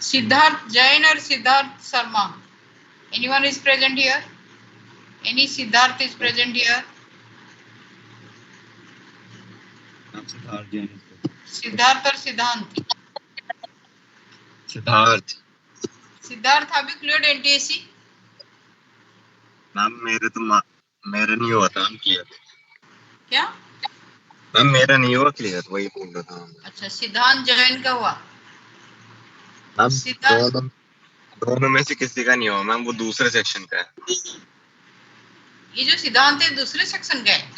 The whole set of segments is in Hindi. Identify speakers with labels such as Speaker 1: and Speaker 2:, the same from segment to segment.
Speaker 1: Siddharth Jain or Siddharth Sharma? Anyone is present here? Any Siddharth is present here?
Speaker 2: Siddharth Jain.
Speaker 1: Siddharth or Siddhant?
Speaker 2: Siddharth.
Speaker 1: Siddharth, have you cleared NTSC?
Speaker 2: Ma'am मेरा नहीं हुआ था क्लियर।
Speaker 1: क्या?
Speaker 2: मैम मेरा नहीं हुआ क्लियर, वही बोल रहा था।
Speaker 1: अच्छा, सिद्धांत जैन का हुआ।
Speaker 2: मैम दोनों में से किसी का नहीं हुआ मैम, वो दूसरे सेक्शन का है।
Speaker 1: ये जो सिद्धांत है दूसरे सेक्शन का है?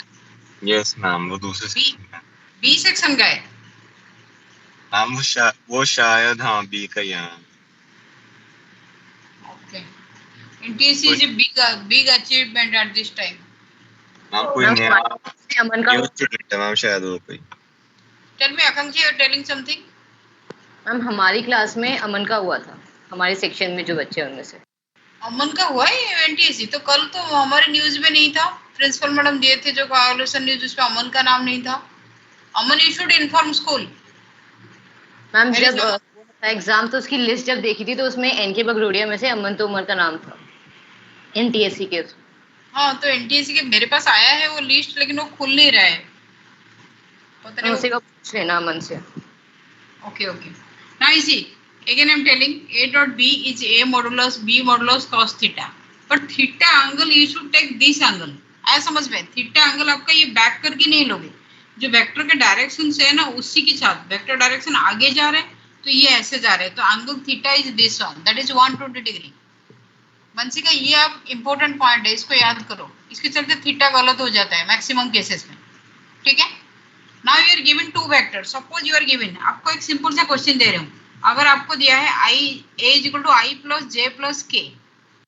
Speaker 2: यस मैम, वो दूसरे सेक्शन का है।
Speaker 1: बी सेक्शन का है?
Speaker 2: मैम वो शायद हाँ बी का ही है।
Speaker 1: Okay. NTSC is a big achievement at this time.
Speaker 2: Ma'am कोई नया न्यू स्टूडेंट है मैम, शायद वो कोई।
Speaker 1: Tell me, Akanksha, you are telling something?
Speaker 3: Ma'am हमारी क्लास में अमन का हुआ था, हमारे सेक्शन में जो बच्चे उनमें से।
Speaker 1: अमन का हुआ है NTSC? तो कल तो हमारे न्यूज में नहीं था, प्रिंसिपल मैडम दिए थे जो कोऑर्डिनेशन न्यूज, उसमें अमन का नाम नहीं था। Aman, you should inform school.
Speaker 3: Ma'am जब एग्जाम तो उसकी लिस्ट जब देखी थी तो उसमें एनके बगरोडिया में से अमन तोमर का नाम था NTSC के।
Speaker 1: हाँ, तो NTSC के मेरे पास आया है वो लिस्ट, लेकिन वो खुल नहीं रहा है, पता नहीं।
Speaker 3: उसी को पूछ लेना अमन से।
Speaker 1: Okay. Now you see, again I am telling A dot B is A modulus B modulus cos theta. But theta angle you should take this angle. आया समझ में? थीटा एंगल आपका ये बैक करके नहीं लोगे, जो वेक्टर के डायरेक्शन से है ना उसी के साथ। वेक्टर डायरेक्शन आगे जा रहे हैं तो ये ऐसे जा रहे हैं, तो angle theta is this one, that is 120 degree. बंसी का ये आप इंपॉर्टेंट पॉइंट है, इसको याद करो। इसके चलते थीटा गलत हो जाता है मैक्सिमम केसेस में, ठीक है। Now you are given two vectors. Suppose you are given, आपको एक सिंपल सा क्वेश्चन दे रहे हूँ। अगर आपको दिया है a is equal to I plus j plus k,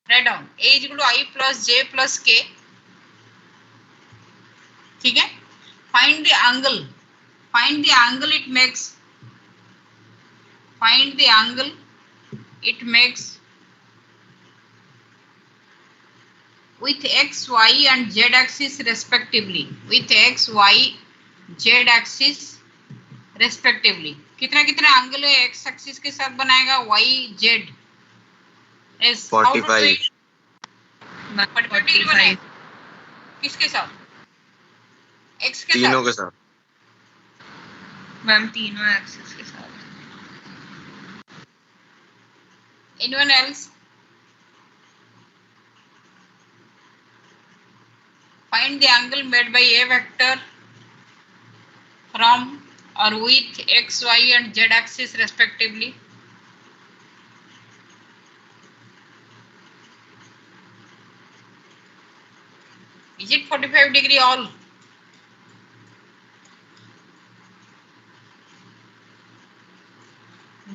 Speaker 1: write down a is equal to I plus j plus k, ठीक है। Find the angle it makes, find the angle it makes with x, y and z axis respectively, with x, y, z axis respectively. कितना एंगल है एक्स एक्सिस के साथ बनाएगा, वाई जेड इज
Speaker 2: 45
Speaker 1: डिग्री बनाएगा। किसके साथ? एक्स के
Speaker 2: तीनों के साथ
Speaker 4: मैम, तीनों एक्सिस के साथ।
Speaker 1: Anyone else? Find the angle made by A vector from or with x, y and z axis respectively. Is it 45 degree all?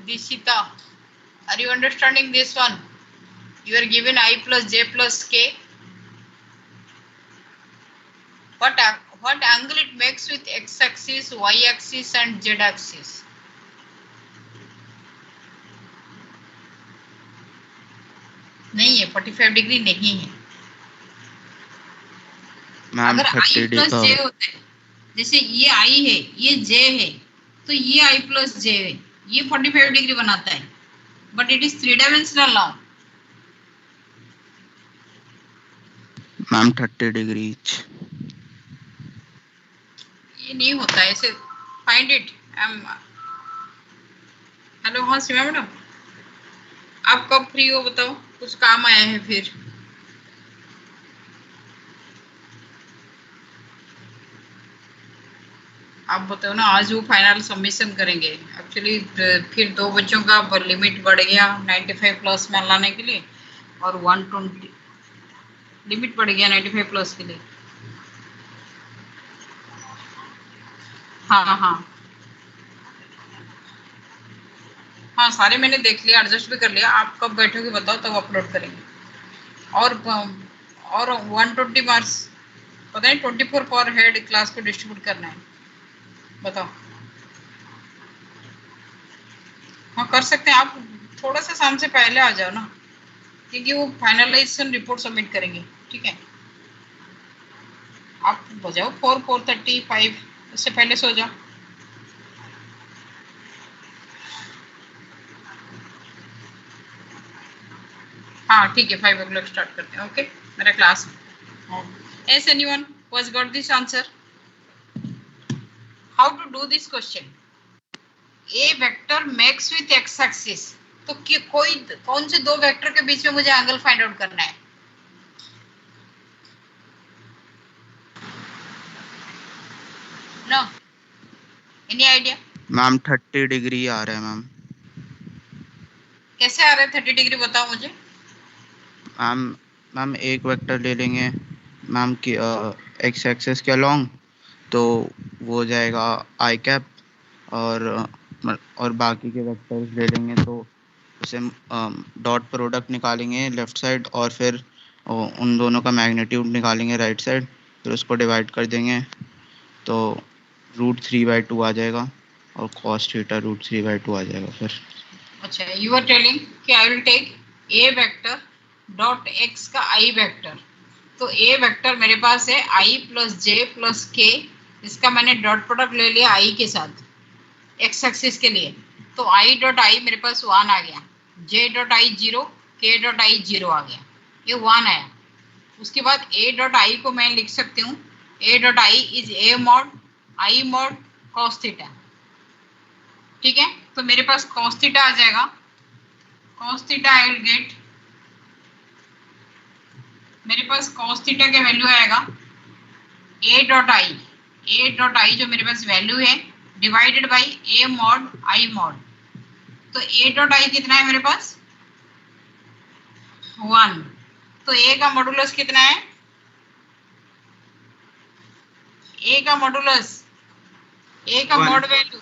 Speaker 1: Dishita, are you understanding this one? You are given I plus j plus k. What angle it makes with x axis, y axis and z axis? नहीं है, 45 डिग्री नहीं है। अगर I प्लस j होता है, जैसे ये I है ये j है, तो ये I प्लस j है, ये 45 डिग्री बनाता है, but it is 3 dimensional now.
Speaker 5: Ma'am 30 degree.
Speaker 1: ये नहीं होता ऐसे। Find it. हेलो, हाँ सीमा मैडम, आप कब फ्री हो बताओ, कुछ काम आया है फिर। आप बताओ ना, आज वो फाइनल सबमिशन करेंगे। एक्चुअली फिर 2 बच्चों का लिमिट बढ़ गया 95 प्लस में लाने के लिए, और 120 लिमिट बढ़ गया 95 प्लस के लिए। हाँ, सारे मैंने देख लिया, एडजस्ट भी कर लिया। आप कब बैठोगे बताओ, तब अपलोड करेंगे। और 120 मार्क्स, पता नहीं 24 पर हेड क्लास को डिस्ट्रीब्यूट करना है, बताओ। हाँ कर सकते हैं आप, थोड़ा सा शाम से पहले आ जाओ ना, क्योंकि वो फाइनलाइजेशन रिपोर्ट सबमिट करेंगे, ठीक है। आप बजाओ 4:35, उससे पहले सो जाओ। हाँ ठीक है, 5 o'clock स्टार्ट करते हैं. ओके, मेरा class. Yes, anyone who has got this answer? How to do this question? A vector makes with x axis. तो कोई कौन से दो वेक्टर के बीच में मुझे एंगल फाइंड आउट करना है? No? Any idea?
Speaker 5: Ma'am 30 degree आ रहा है मैम.
Speaker 1: कैसे आ रहा है 30 डिग्री, बताओ मुझे.
Speaker 5: मैम एक वेक्टर ले लेंगे मैम की एक्स एक्सेस के अलोंग, तो वो हो जाएगा आई कैप, और बाकी के वेक्टर्स ले लेंगे तो उसे डॉट प्रोडक्ट निकालेंगे लेफ्ट साइड, और फिर उन दोनों का मैग्नीट्यूड निकालेंगे राइट साइड, फिर उसको डिवाइड कर देंगे तो √3/2 आ जाएगा, और cos थीटा √3/2 आ जाएगा फिर.
Speaker 1: अच्छा, यू आर टेलिंग कि I will take a vector dot x का आई वेक्टर. तो ए वेक्टर मेरे पास है आई प्लस जे प्लस के, इसका मैंने डॉट प्रोडक्ट ले लिया आई के साथ एक्स एक्सिस के लिए. तो आई डॉट आई मेरे पास 1 आ गया, जे डॉट आई 0, के डॉट आई 0 आ गया, ये 1 आया. उसके बाद ए डॉट आई को मैं लिख सकती हूँ, ए dot I is A mod I mod cos theta. ठीक है, तो मेरे पास कॉस थीटा आ जाएगा. Cos theta I will get, मेरे पास कॉस थीटा का वैल्यू आएगा ए डॉट आई जो मेरे पास वैल्यू है divided by A mod I mod. तो ए डॉट आई कितना है मेरे पास 1. तो ए का मॉडुलस कितना है, ए का मॉडुलस, ए का मॉड वैल्यू,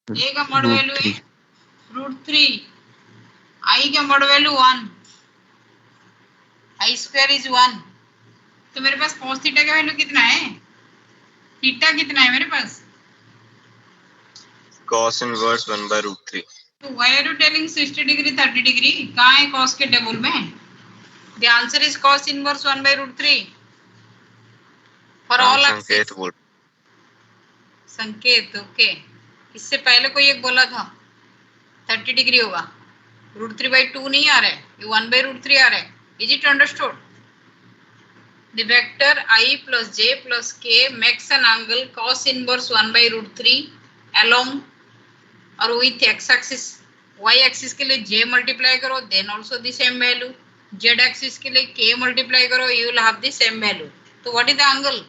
Speaker 1: ए का मॉड वैल्यू है √3, आई का mod value 1, I square is 1. तो मेरे पास cos थीटा का वैल्यू कितना है, थीटा कितना है मेरे पास,
Speaker 2: cos इनवर्स 1/√3.
Speaker 1: तो why are you telling 60 degree 30 degree, कहाँ है cos के टेबल में? The answer is cos inverse 1/√3 for all
Speaker 2: संकेत
Speaker 1: axes.
Speaker 2: बोल.
Speaker 1: संकेत, ओके. इससे पहले कोई एक बोला था 30 डिग्री होगा, √3/2 नहीं आ रहा है, ये 1/√3 आ रहा है. Is it understood? The vector I plus j plus k makes an angle cos inverse 1/√3 along और with x axis. y axis के लिए j मल्टीप्लाई करो, then also the same value. z axis के लिए k मल्टीप्लाई करो, you will have the same value. So what is the angle?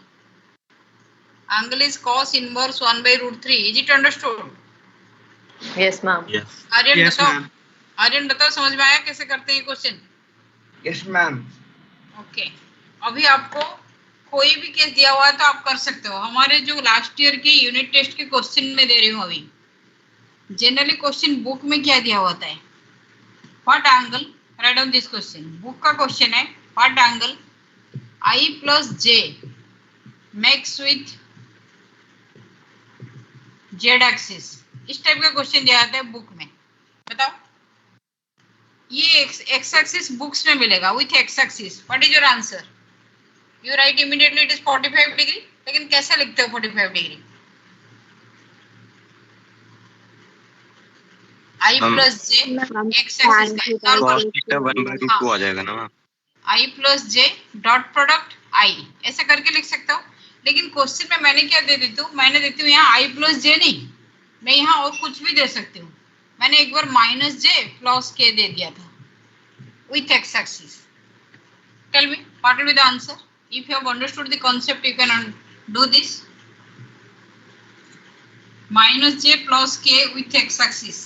Speaker 1: Angle is cos inverse 1/√3. Is it understood?
Speaker 3: Yes, ma'am.
Speaker 2: Yes.
Speaker 1: Aryan
Speaker 4: Yes,
Speaker 1: बताओ,
Speaker 4: ma'am.
Speaker 1: आर्यन बताओ समझ में आया कैसे करते हैं क्वेश्चन?
Speaker 4: Yes, ma'am.
Speaker 1: ओके. अभी आपको कोई भी केस दिया हुआ है तो आप कर सकते हो. हमारे जो लास्ट ईयर के यूनिट टेस्ट के क्वेश्चन में दे रही हूँ अभी. जनरली क्वेश्चन बुक में क्या दिया होता है, what angle, write down this question. Book का क्वेश्चन है what angle I plus J makes with Z axis. इस टाइप का क्वेश्चन दिया जाता है बुक में. बताओ, ये एक्स एक्सिस बुक्स में मिलेगा with x axis. What is your answer? You right immediately it is 45 degree. लेकिन कैसे लिखते हो 45 डिग्री? आई प्लस जे एक्स एक्सिस का
Speaker 2: cos थीटा 1/√2 आ जाएगा ना ma'am.
Speaker 1: I plus J dot product I, ऐसा करके लिख सकते हो. लेकिन क्वेश्चन में मैंने क्या दे देती हूँ, मैंने देती हूँ यहाँ आई प्लस जे नहीं, मैं यहाँ और कुछ भी दे सकती हूँ. मैंने एक बार माइनस जे प्लस के दे दिया था with x axis. Tell me what will be the answer. If you have understood the concept, you can do this. Minus j plus k with x axis.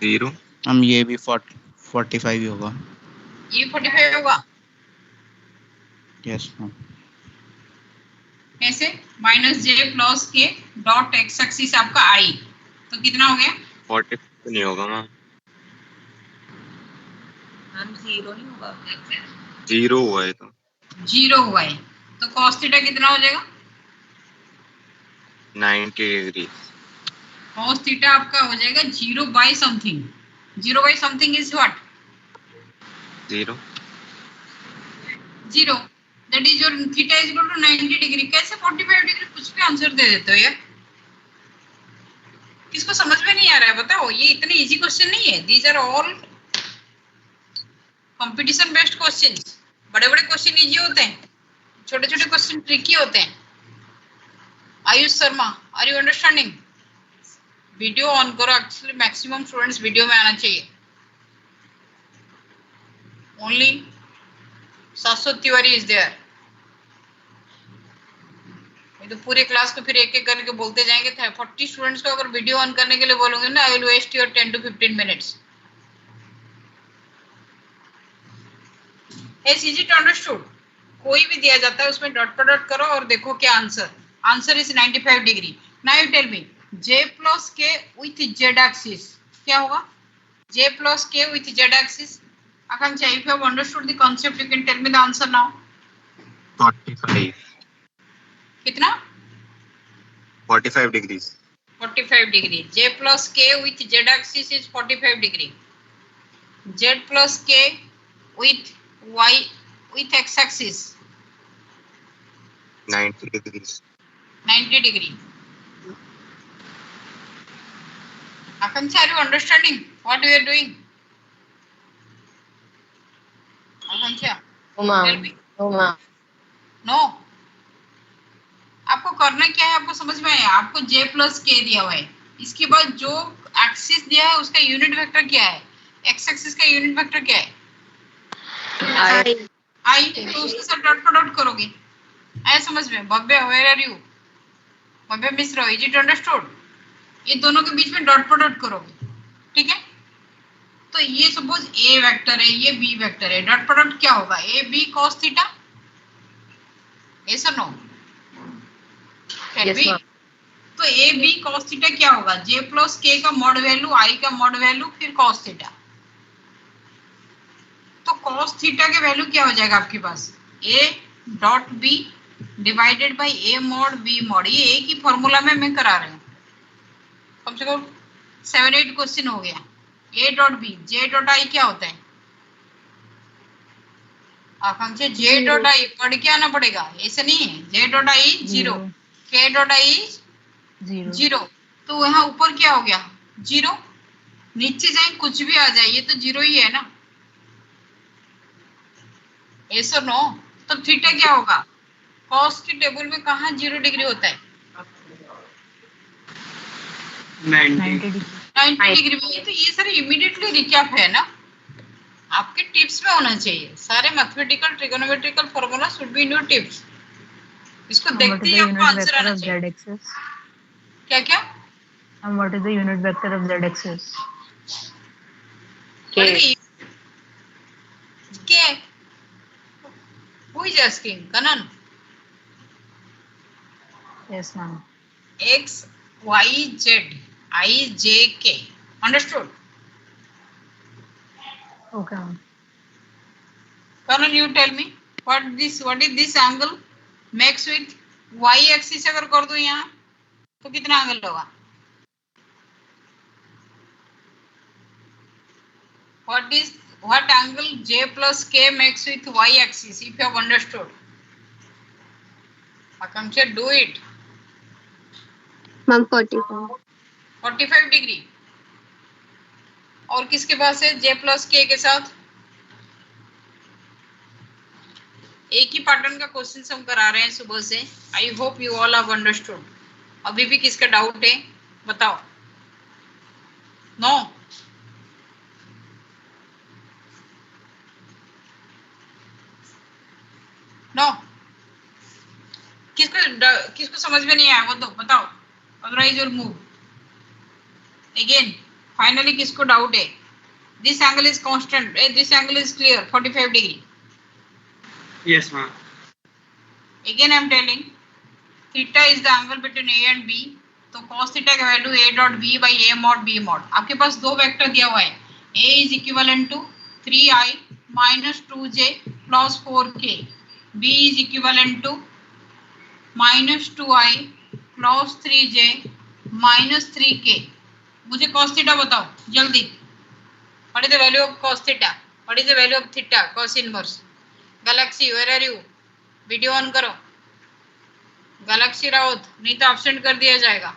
Speaker 2: 0.
Speaker 5: हम ये भी 45 ही होगा.
Speaker 1: ये 45 होगा.
Speaker 5: Yes ma'am.
Speaker 1: कैसे? माइनस जे प्लस के डॉट एक्स एक्सिस आपका आई, तो कितना हो गया?
Speaker 2: 40 नहीं होगा मैम.
Speaker 1: हम 0 नहीं होगा,
Speaker 2: 0 हुआ है तो
Speaker 1: 0 हुआ है. तो cos थीटा कितना हो जाएगा?
Speaker 2: 90 डिग्री.
Speaker 1: cos थीटा आपका हो जाएगा 0 by something. 0 by something is what?
Speaker 2: 0.
Speaker 1: 0. That is your theta is equal to 90 degree. कैसे 45 डिग्री? कुछ भी आंसर दे देते हो यार. किसको समझ में नहीं आ रहा है बताओ? ये इतने इजी क्वेश्चन नहीं है, these are all competition based questions. बड़े बड़े क्वेश्चन इजी होते हैं, छोटे छोटे क्वेश्चन ट्रिकी होते हैं। Ayush Sharma, are you understanding? Video on करो, एक्चुअली मैक्सिमम स्टूडेंट्स वीडियो में आना चाहिए। ओनली शाश्वत तिवारी इज देयर। तो पूरे क्लास को फिर एक एक करके बोलते जाएंगे। 40 स्टूडेंट्स को अगर वीडियो ऑन करने के लिए बोलोगे ना, I will waste your 10 to 15 minutes. Is it understood? कोई भी दिया जाता है उसमें डॉट पर डॉट करो और देखो क्या answer. Answer is 95 degree. Now you tell me, j plus k with z axis क्या होगा? j plus k with z axis। Akanksha, if you have understood the concept, you can tell me the answer now.
Speaker 2: 45.
Speaker 1: कितना?
Speaker 2: 45 degrees.
Speaker 1: 45 degree. J plus k with z axis is 45 degree. Z plus k with y with x axis
Speaker 2: 90 degrees.
Speaker 1: 90 degree. Akanksha, are you understanding what we are doing? Akanksha, tell me. No. आपको करना क्या है? आपको समझ में आया? आपको j plus k दिया हुआ है, इसके बाद जो एक्सिस दिया है उसका यूनिट वेक्टर क्या है? x एक्सिस का यूनिट वेक्टर क्या है? I। तो उसके साथ डॉट पर डॉट करोगे। आया समझ में? Bhavya, where are you? Bhavya Mishra, is it understood? ये दोनों के बीच में डॉट पर डॉट करोगे, ठीक है? तो ये सपोज a वेक्टर है, ये b वेक्टर है, डॉट पर डॉट क्या होगा? a b cos theta. ऐसा नो?
Speaker 3: Yes, ma'am.
Speaker 1: तो a b cos थीटा क्या होगा? j plus k का मॉड वैल्यू, i का मॉड वैल्यू, फिर cos थीटा। तो cos थीटा के वैल्यू क्या हो जाएगा आपके पास? a dot b divided by a mod b mod. ये एक ही फॉर्मूला में मैं करा रही हूँ। कम से कम 7-8 क्वेश्चन हो गया। a dot b, j dot i क्या होता है? आकांक्षा, j डॉट i पढ़ के आना पड़ेगा, ऐसा नहीं है। j dot i 0, k dot i 0। तो यहाँ ऊपर क्या हो गया? 0। नीचे जाए कुछ भी आ जाए, ये तो 0 ही है ना। ऐसा नो? तो थीटा क्या होगा? कॉस के टेबल में कहाँ 0 डिग्री होता है? 90 डिग्री में। तो ये सारे इमीडिएटली रिकैप है ना, आपके टिप्स में होना चाहिए। सारे mathematical trigonometrical formula should be in your tips. इसको देखते ही आपको आंसर आना चाहिए। क्या क्या?
Speaker 4: And what is the unit vector of z axis?
Speaker 1: K. Who is asking? Kanan.
Speaker 4: Yes, ma'am.
Speaker 1: X, Y, Z, I, J, K. Understood?
Speaker 4: Okay, ma'am.
Speaker 1: Kanan, you tell me what is this angle makes with Y axis अगर कर दो यहाँ तो कितना एंगल होगा? What angle J plus K makes with Y axis? If you have understood, Akanksha, do it.
Speaker 6: Ma'am, 45
Speaker 1: degree. और किसके पास है? J plus K के साथ। एक ही पैटर्न का क्वेश्चन हम करा रहे हैं सुबह से। I hope you all have understood. अभी भी किसका डाउट है बताओ? नो? नो? किसको समझ में नहीं आया वो तो बताओ, otherwise will move again. Finally किसको डाउट है? This angle is constant, this angle is clear, 45 degree.
Speaker 7: Yes, ma'am.
Speaker 1: Again I am telling, theta is the angle between A and B. तो cos theta का value A dot B by A mod B mod। आपके पास दो वेक्टर दिया हुआ है। A is equivalent to 3i minus 2j plus 4k. B is equivalent to minus 2i plus 3j minus 3k। मुझे cos theta बताओ जल्दी। What is the value of cos theta? What is the value of theta? Cos inverse। Galaxy, where are you? Video on करो। गैलेक्सी राउत, नहीं तो एब्सेंट कर दिया जाएगा।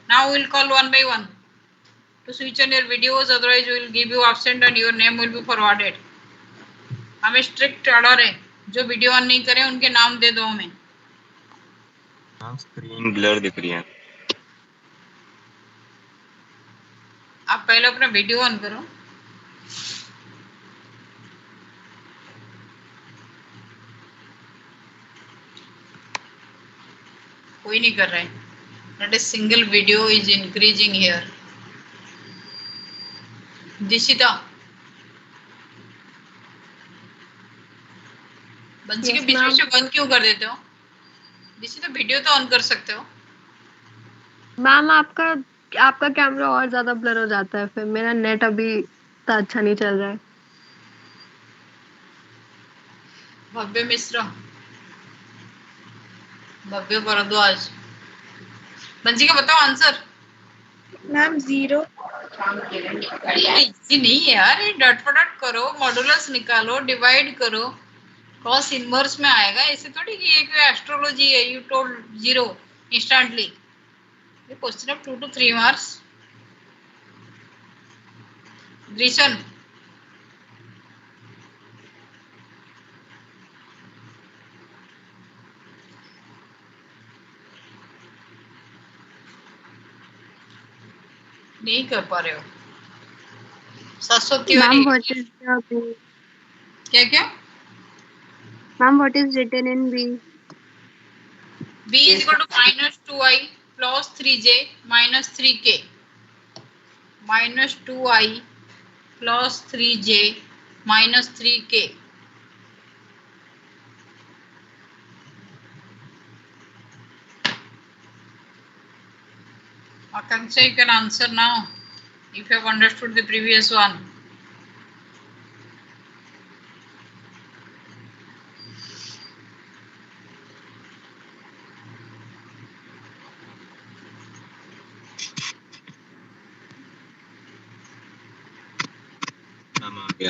Speaker 1: Now will call one by one. to switch on your videos, otherwise we will give you absent and your name will be forwarded. हमें स्ट्रिक्ट ऑर्डर है, जो वीडियो ऑन नहीं करें उनके नाम दे दो हमें.
Speaker 2: स्क्रीन ब्लर दिख रही है.
Speaker 1: आप पहले अपना वीडियो ऑन करो. कोई नहीं कर रहा है. Not a single video is increasing here. Dishita, बंसी के बीच में से बंद क्यों कर देते हो? दिशिता वीडियो तो ऑन कर सकते हो.
Speaker 6: मैम आपका कैमरा और ज्यादा ब्लर हो जाता है, फिर मेरा नेट अभी इतना अच्छा नहीं चल रहा है.
Speaker 1: भव्य मिश्रा, भव्य भारद्वाज, बंसी का बताओ आंसर.
Speaker 8: मैम 0.
Speaker 1: इजी नहीं है यार, डॉट प्रोडक्ट करो, मॉडुलस निकालो, डिवाइड करो, कॉस इनवर्स में आएगा. ऐसे थोड़ी कि एक एस्ट्रोलॉजी है, यू टोल्ड 0 इंस्टेंटली. ये क्वेश्चन ऑफ 2 to 3 मार्क्स. ग्रीशन, नहीं कर पा रहे हो. सरस्वती
Speaker 6: मैम
Speaker 1: वाली क्या क्या?
Speaker 6: Ma'am what is written in B?
Speaker 1: b is equal to minus 2i plus 3j minus 3k. minus 2i plus 3j minus 3k. Akanksha, you can answer now if you have understood the previous one.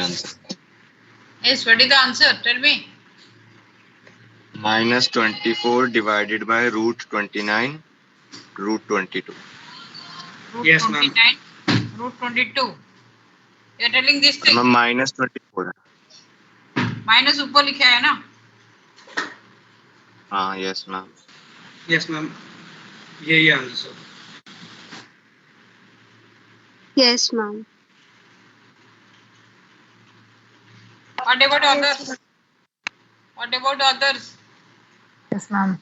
Speaker 2: Answer.
Speaker 1: Yes, what is the answer? Tell me.
Speaker 2: -24 divided by root 29 root 22.
Speaker 1: Root
Speaker 7: Yes, ma'am.
Speaker 1: 29, root 22. You are telling this thing.
Speaker 2: -24 है.
Speaker 1: माइनस ऊपर लिखा है ना.
Speaker 2: हाँ, यस मैम.
Speaker 7: Yes, ma'am. यही answer.
Speaker 6: Yes ma'am.
Speaker 1: What about others? What about others?
Speaker 4: Yes, ma'am.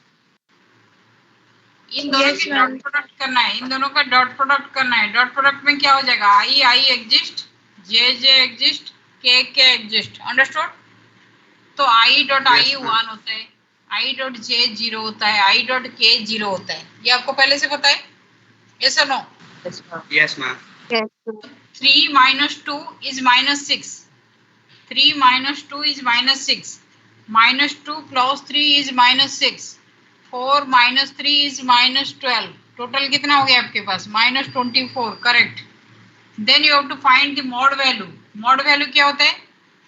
Speaker 1: इन दोनों
Speaker 8: Yes,
Speaker 1: की
Speaker 8: ma'am.
Speaker 1: डॉट प्रोडक्ट करना है. इन दोनों का डॉट प्रोडक्ट करना है. डॉट प्रोडक्ट में क्या हो जाएगा? आई एग्जिस्ट, जे एग्जिस्ट, के एग्जिस्ट. अंडरस्टूड? तो I dot I
Speaker 7: Yes, ma'am.
Speaker 1: 1 होता है, आई डॉट जे 0 होता है, आई डॉट के 0 होता है. ये आपको पहले से पता है? यस और no?
Speaker 7: Yes, ma'am.
Speaker 1: 3 minus 2 is minus 6. 3 minus 2 is minus 6. Minus 2 plus 3 is minus 6. 4 minus 3 is minus 12. Total कितना हो गया आपके पास? minus 24. Correct. Then you have to find the mod value. Mod value क्या होता है?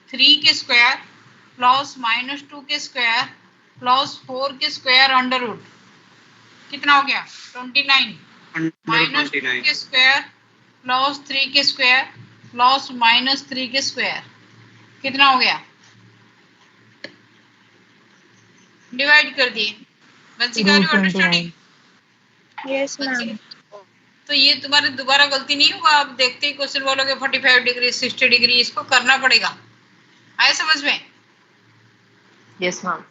Speaker 1: 3 के स्क्वायर प्लस माइनस 2 के स्क्वायर प्लस 4 के स्क्वायर अंडर रूट. कितना हो गया? 29. माइनस 2
Speaker 7: 29.
Speaker 1: के स्क्वायर प्लस 3 के स्क्वायर प्लस माइनस 3 के स्क्वायर. कितना हो गया? डिवाइड कर दिए. बंसी का अंडरस्टैंडिंग.
Speaker 8: Yes, ma'am.
Speaker 1: तो ये तुम्हारे दोबारा गलती नहीं होगा. आप देखते ही क्वेश्चन बोलोगे 45 डिग्री 60 डिग्री. इसको करना पड़ेगा. आए समझ में?
Speaker 3: Yes ma'am.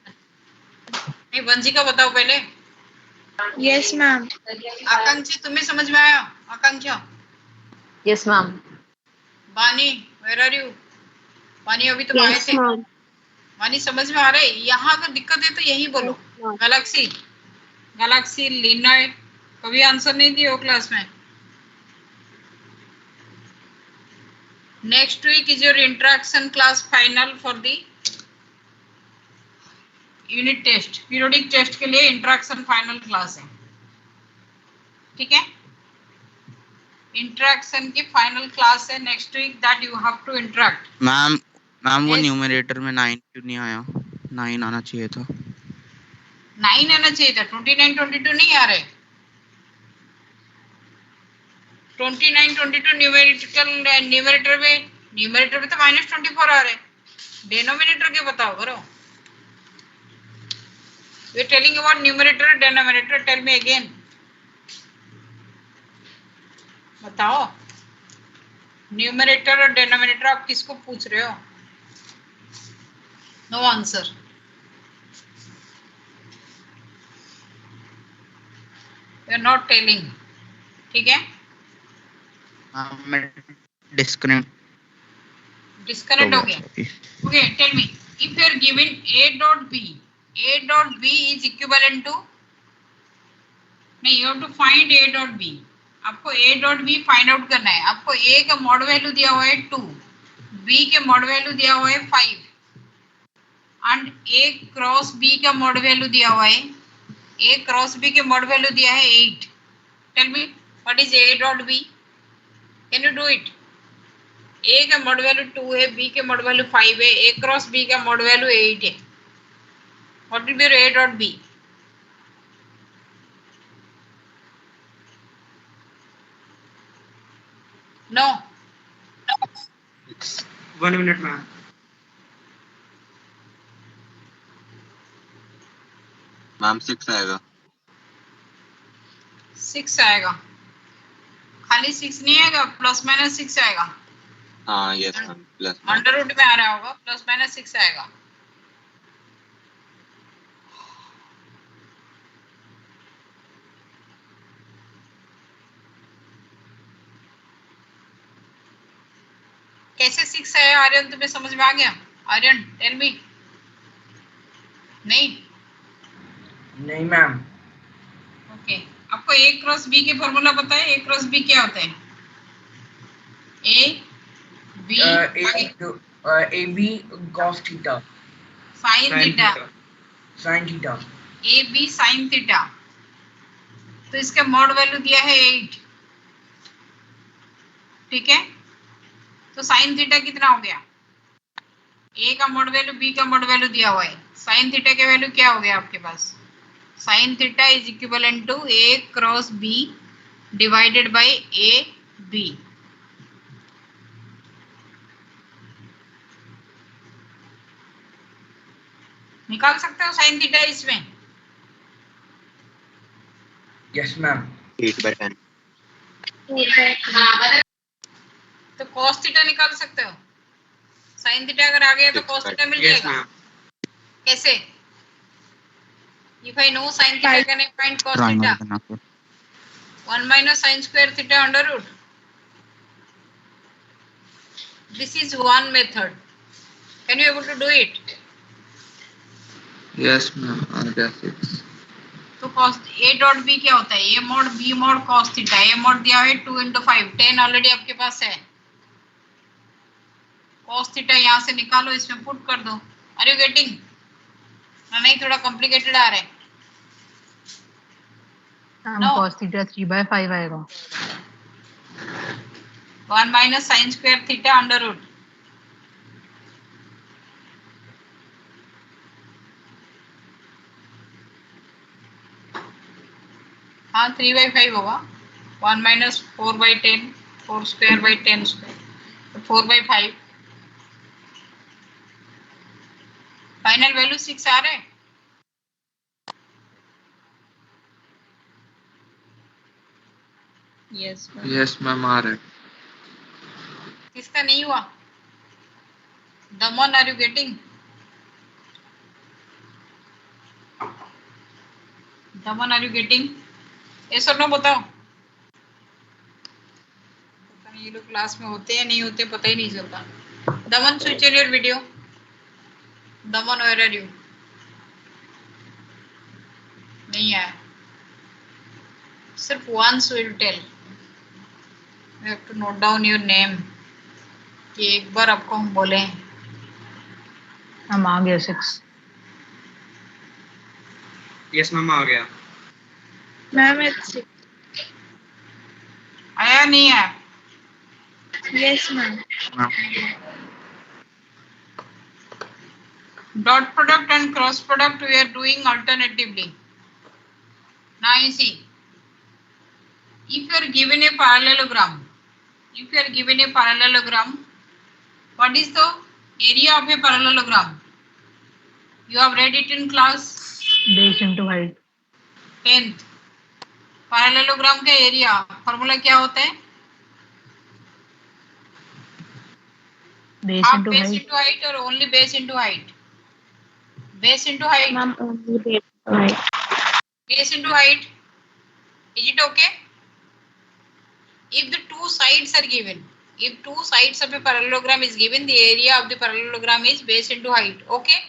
Speaker 1: नहीं, बंसी का बताओ पहले.
Speaker 8: Yes, ma'am.
Speaker 1: आकांक्षा, तुम्हें समझ में आया? Akanksha.
Speaker 3: Yes ma'am.
Speaker 1: Bani, where are you? Bani अभी तो आए
Speaker 6: यस
Speaker 1: थे.
Speaker 6: मैम.
Speaker 1: बानी समझ में आ रहा है? यहाँ अगर दिक्कत है तो यही बोलो. गैलेक्सी, गैलेक्सी लिनॉय कभी आंसर नहीं दिए हो क्लास में. Next week is your interaction class final for the unit test. Periodic test के लिए इंट्रैक्शन फाइनल क्लास है. ठीक है? इंट्रैक्शन की फाइनल क्लास है next week. That you have to interact.
Speaker 5: Ma'am वो
Speaker 1: Yes.
Speaker 5: न्यूमरेटर में 9 क्यों नहीं आया? 9 आना चाहिए था.
Speaker 1: 9 आना चाहिए था. 29 22 नहीं आ रहे. 29 22 न्यूमरेटर में तो -24 आ रहे, डिनोमिनेटर के बताओ करो। We are telling about numerator denominator, tell me again, बताओ न्यूमरेटर और डिनोमिनेटर आप किसको पूछ रहे हो? No answer. You are not telling, ठीक है?
Speaker 5: मैं डिस्कनेक्ट
Speaker 1: डिस्कनेक्ट हो गया। Okay, tell me if you are given a dot b is equivalent to, नहीं, you have to find a dot b, आपको a dot b find out करना है। आपको a का मॉड वैल्यू दिया हुआ है 2, b के मॉड वैल्यू दिया हुआ है 5 एंड a क्रॉस b का मॉड वैल्यू दिया हुआ है, a क्रॉस b के मॉड वैल्यू दिया है 8। Tell me what is a dot b, can you do it? a का मॉड वैल्यू 2 है, b के मॉड वैल्यू 5 है, a क्रॉस b का मॉड वैल्यू 8 है। What will be your a dot b? नो,
Speaker 7: 1 minute मैम।
Speaker 2: मैम 6 आएगा।
Speaker 1: 6 आएगा, खाली 6 नहीं आएगा, प्लस माइनस 6 आएगा।
Speaker 2: हाँ yes ma'am, plus
Speaker 1: under root में आ रहा होगा, प्लस माइनस 6 आएगा। कैसे 6 है आर्यन, तुम्हें समझ में आ गया? Aryan tell me. नहीं
Speaker 9: मैम।
Speaker 1: ओके, आपको a क्रॉस b के फॉर्मूला पता है? a क्रॉस b क्या होता है? a
Speaker 9: b cos theta
Speaker 1: sin theta,
Speaker 9: sin theta,
Speaker 1: a b sin theta, तो इसका मॉड वैल्यू दिया है 8, ठीक है? तो sin थीटा कितना हो गया? a का मॉड वैल्यू b का मॉड वैल्यू दिया हुआ है, sin थीटा के वैल्यू क्या हो गया आपके पास? sin theta is equivalent to a cross b divided by a b। निकाल सकते हो sin थीटा इसमें?
Speaker 9: Yes ma'am.
Speaker 2: 8/10।
Speaker 1: तो cos थीटा निकाल सकते हो? sin थीटा अगर आ गया तो cos थीटा मिल
Speaker 7: यस
Speaker 1: जाएगा।
Speaker 7: मैम।
Speaker 1: कैसे? If I know sin theta, can I find cos
Speaker 5: primary
Speaker 1: theta?
Speaker 5: बना के
Speaker 1: 1 minus sin square theta under root. This is one method. Can you able to do it?
Speaker 5: Yes ma'am आ गया 6।
Speaker 1: तो cos a dot b क्या होता है? a mod b mod cos theta। a mod दिया है 2 into 5, 10 ऑलरेडी आपके पास है। cos theta यहाँ से निकालो, इसमें पुट कर दो। Are you getting? नहीं, थोड़ा कॉम्प्लिकेटेड आ रहा है।
Speaker 4: Ma'am
Speaker 1: No.
Speaker 4: cos थीटा 3/5 आएगा।
Speaker 1: 1 minus sin square theta under root. हाँ 3/5 होगा। 1 minus 4/10, 4 square by 10 square, तो 4/5। फाइनल वैल्यू 6 आ रहा है।
Speaker 5: यस मैम आ रहा है।
Speaker 1: किसका नहीं हुआ? दमन, are you getting? Daman, are you getting? Yes और नो बताओ। पता नहीं ये लोग क्लास में होते या नहीं होते, पता ही नहीं चलता। Daman, switch on your video. Daman, where are you? नहीं आया। सिर्फ once will tell, you have to note down your name, कि एक बार आपको हम बोले।
Speaker 4: मैम आ गया 6।
Speaker 7: यस मैम आ गया।
Speaker 8: Ma'am, it's
Speaker 1: आया नहीं आया?
Speaker 8: yes, ma'am.
Speaker 1: Dot product and cross product we are doing alternatively. Now you see, if you are given a parallelogram, what is the area of a parallelogram? You have read it in class
Speaker 4: Base into height.
Speaker 1: 10th. Parallelogram का एरिया फॉर्मूला क्या होता है?
Speaker 4: Base
Speaker 1: half
Speaker 4: into
Speaker 1: base
Speaker 4: height.
Speaker 1: into height or only base into height? Base into height.
Speaker 8: Ma'am, only base into height.
Speaker 1: Base into height. Is it okay? If the two sides are given, if two sides of a parallelogram is given, the area of the parallelogram is base into height. Okay?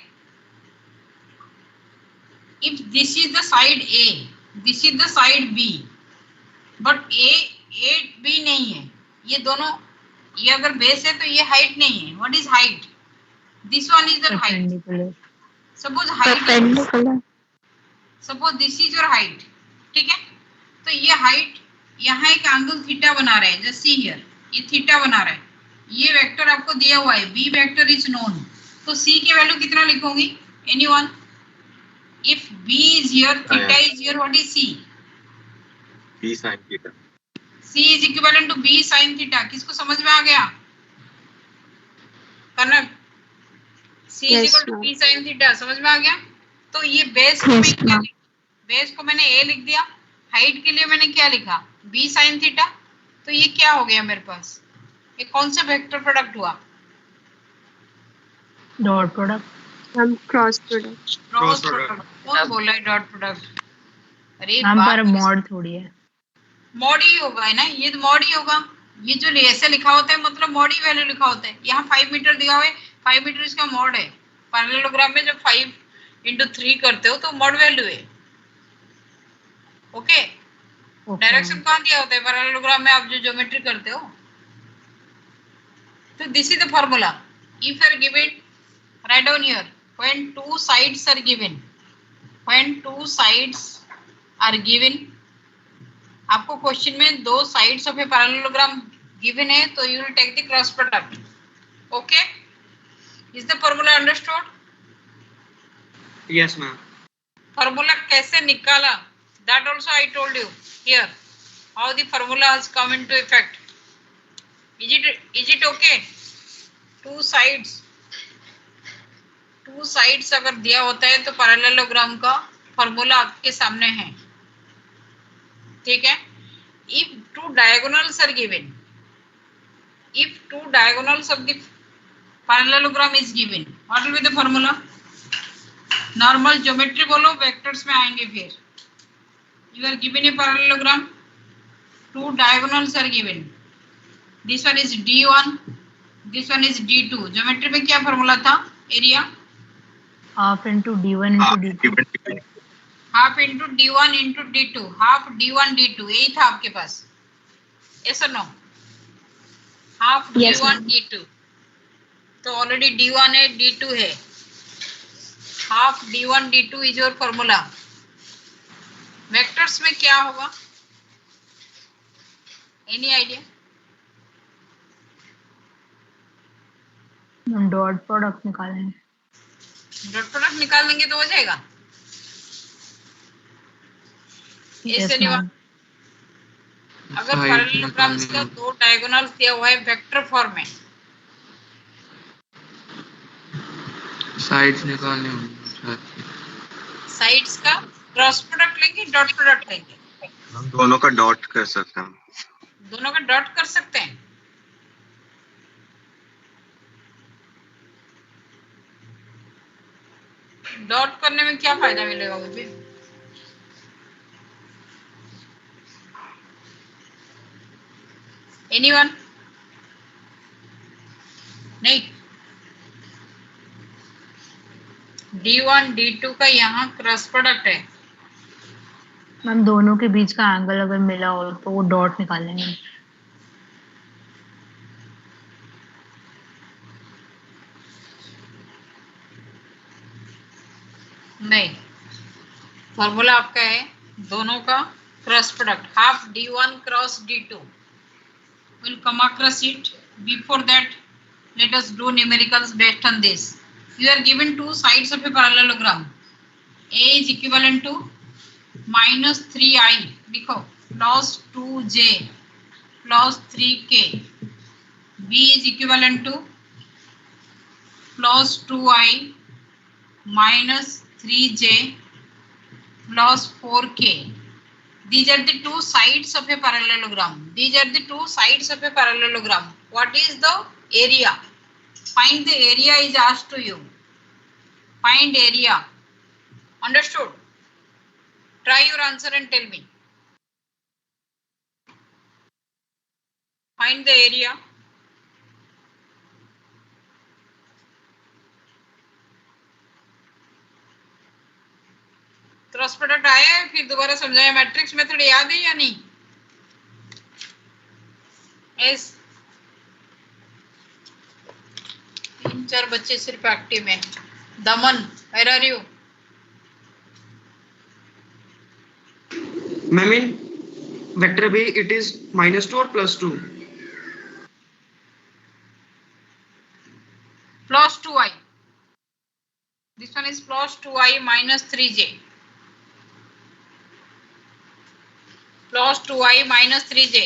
Speaker 1: If this is the side A, this is the side B, but A B नहीं है, ये दोनों, ये अगर बेस है तो ये हाइट नहीं है. What is height? This one is the height.
Speaker 4: Perpendicular.
Speaker 1: Suppose height.
Speaker 8: Perpendicular.
Speaker 1: Suppose this is your height. ठीक है? तो ये हाइट यहाँ एक एंगल थीटा बना रहा है. Just see here. ये थीटा बना रहा है. ये वेक्टर आपको दिया हुआ है. B vector is known. तो C की वैल्यू कितना लिखोगी? Anyone? If B is here, theta is here. What is C?
Speaker 2: B sin theta.
Speaker 1: C is equivalent to B sin theta. किसको समझ में आ गया? कनक. C is equal to B sin theta. समझ में आ गया? तो ये बेस को मैंने A लिख दिया. हाइट के लिए मैंने क्या लिखा? B sin theta. तो ये क्या हो गया मेरे पास? ये कौन सा वेक्टर प्रोडक्ट हुआ?
Speaker 4: Dot product.
Speaker 8: Ma'am, cross product.
Speaker 1: Cross product. कौन बोला है डॉट प्रोडक्ट? अरे
Speaker 4: मैम पर
Speaker 1: बात
Speaker 4: मॉड थोड़ी है.
Speaker 1: मॉड ही होगा है ना. ये तो मॉड ही होगा. ये जो ऐसे लिखा होता है मतलब मॉड ही वैल्यू लिखा होता है. यहाँ 5 मीटर दिया हुआ है. 5 मीटर इसका मॉड है. पैरेललोग्राम में जब 5 into 3 करते हो तो मॉड वैल्यू है. ओके. डायरेक्शन कहाँ दिया होता है पैरेललोग्राम में आप जो ज्योमेट्री करते हो? तो this is the formula. If you are given, write down here, when two sides are given, आपको क्वेश्चन में दो sides of a parallelogram given है तो you will take the cross product. Okay. Is the formula understood?
Speaker 7: Yes, ma'am.
Speaker 1: Formula कैसे निकाला? That also I told you here how the formula has come into effect. Is it okay? Two sides अगर दिया होता है तो पैरेललोग्राम का फॉर्मूला आपके सामने है. ठीक है. If two diagonals are given, if two diagonals of the parallelogram is given, what will be the formula? Normal geometry बोलो, वेक्टर्स में आएंगे फिर. You are given a parallelogram, two diagonals are given. This one is D1, this one is D2. Geometry में क्या फॉर्मूला था? Area
Speaker 4: half into D1 into D2.
Speaker 1: Half into D1 into D2. Half D1 D2 यही था आपके पास. yes or no? Half D1 D2. तो ऑलरेडी D1 है, D2 है. Half D1 D2 is your formula. Vectors में क्या होगा? Any idea?
Speaker 4: डॉट प्रोडक्ट निकालेंगे.
Speaker 1: डॉट प्रोडक्ट निकाल लेंगे तो हो जाएगा.
Speaker 4: Yes,
Speaker 1: anyone? अगर पैरेललोग्राम्स का दो डायगोनल दिया हुआ है वेक्टर फॉर्म में,
Speaker 5: साइड्स निकालने होंगे.
Speaker 1: साइड्स का क्रॉस प्रोडक्ट लेंगे, डॉट प्रोडक्ट लेंगे?
Speaker 2: हम दोनों का डॉट कर सकते हैं.
Speaker 1: दोनों का डॉट कर सकते हैं. डॉट करने में क्या फायदा मिलेगा मुझे? एनीवन? नहीं. D1 D2 का यहाँ क्रॉस प्रोडक्ट है.
Speaker 4: मैम दोनों के बीच का एंगल अगर मिला हो तो वो डॉट निकालेंगे.
Speaker 1: नहीं. फॉर्मूला आपका है दोनों का cross product. Half D1 cross D2. We'll come across it. Before that, let us do numericals based on this. You are given two sides of a parallelogram. A is equivalent to -3i. लिखो plus 2j plus 3k. B is equivalent to plus 2i minus 3j plus 4k. These are the two sides of a parallelogram. These are the two sides of a parallelogram. What is the area? Find the area is asked to you. Find area. Understood? Try your answer and tell me. Find the area. Cross product आया है, फिर दोबारा समझाया। मैट्रिक्स मेथड याद है या नहीं? एस 3-4 बच्चे सिर्फ एक्टिव हैं। Daman, where are you?
Speaker 7: Ma'am in vector B it is -2 और +2.
Speaker 1: Plus 2i. This one is plus 2i minus 3j. Plus 2i minus 3j.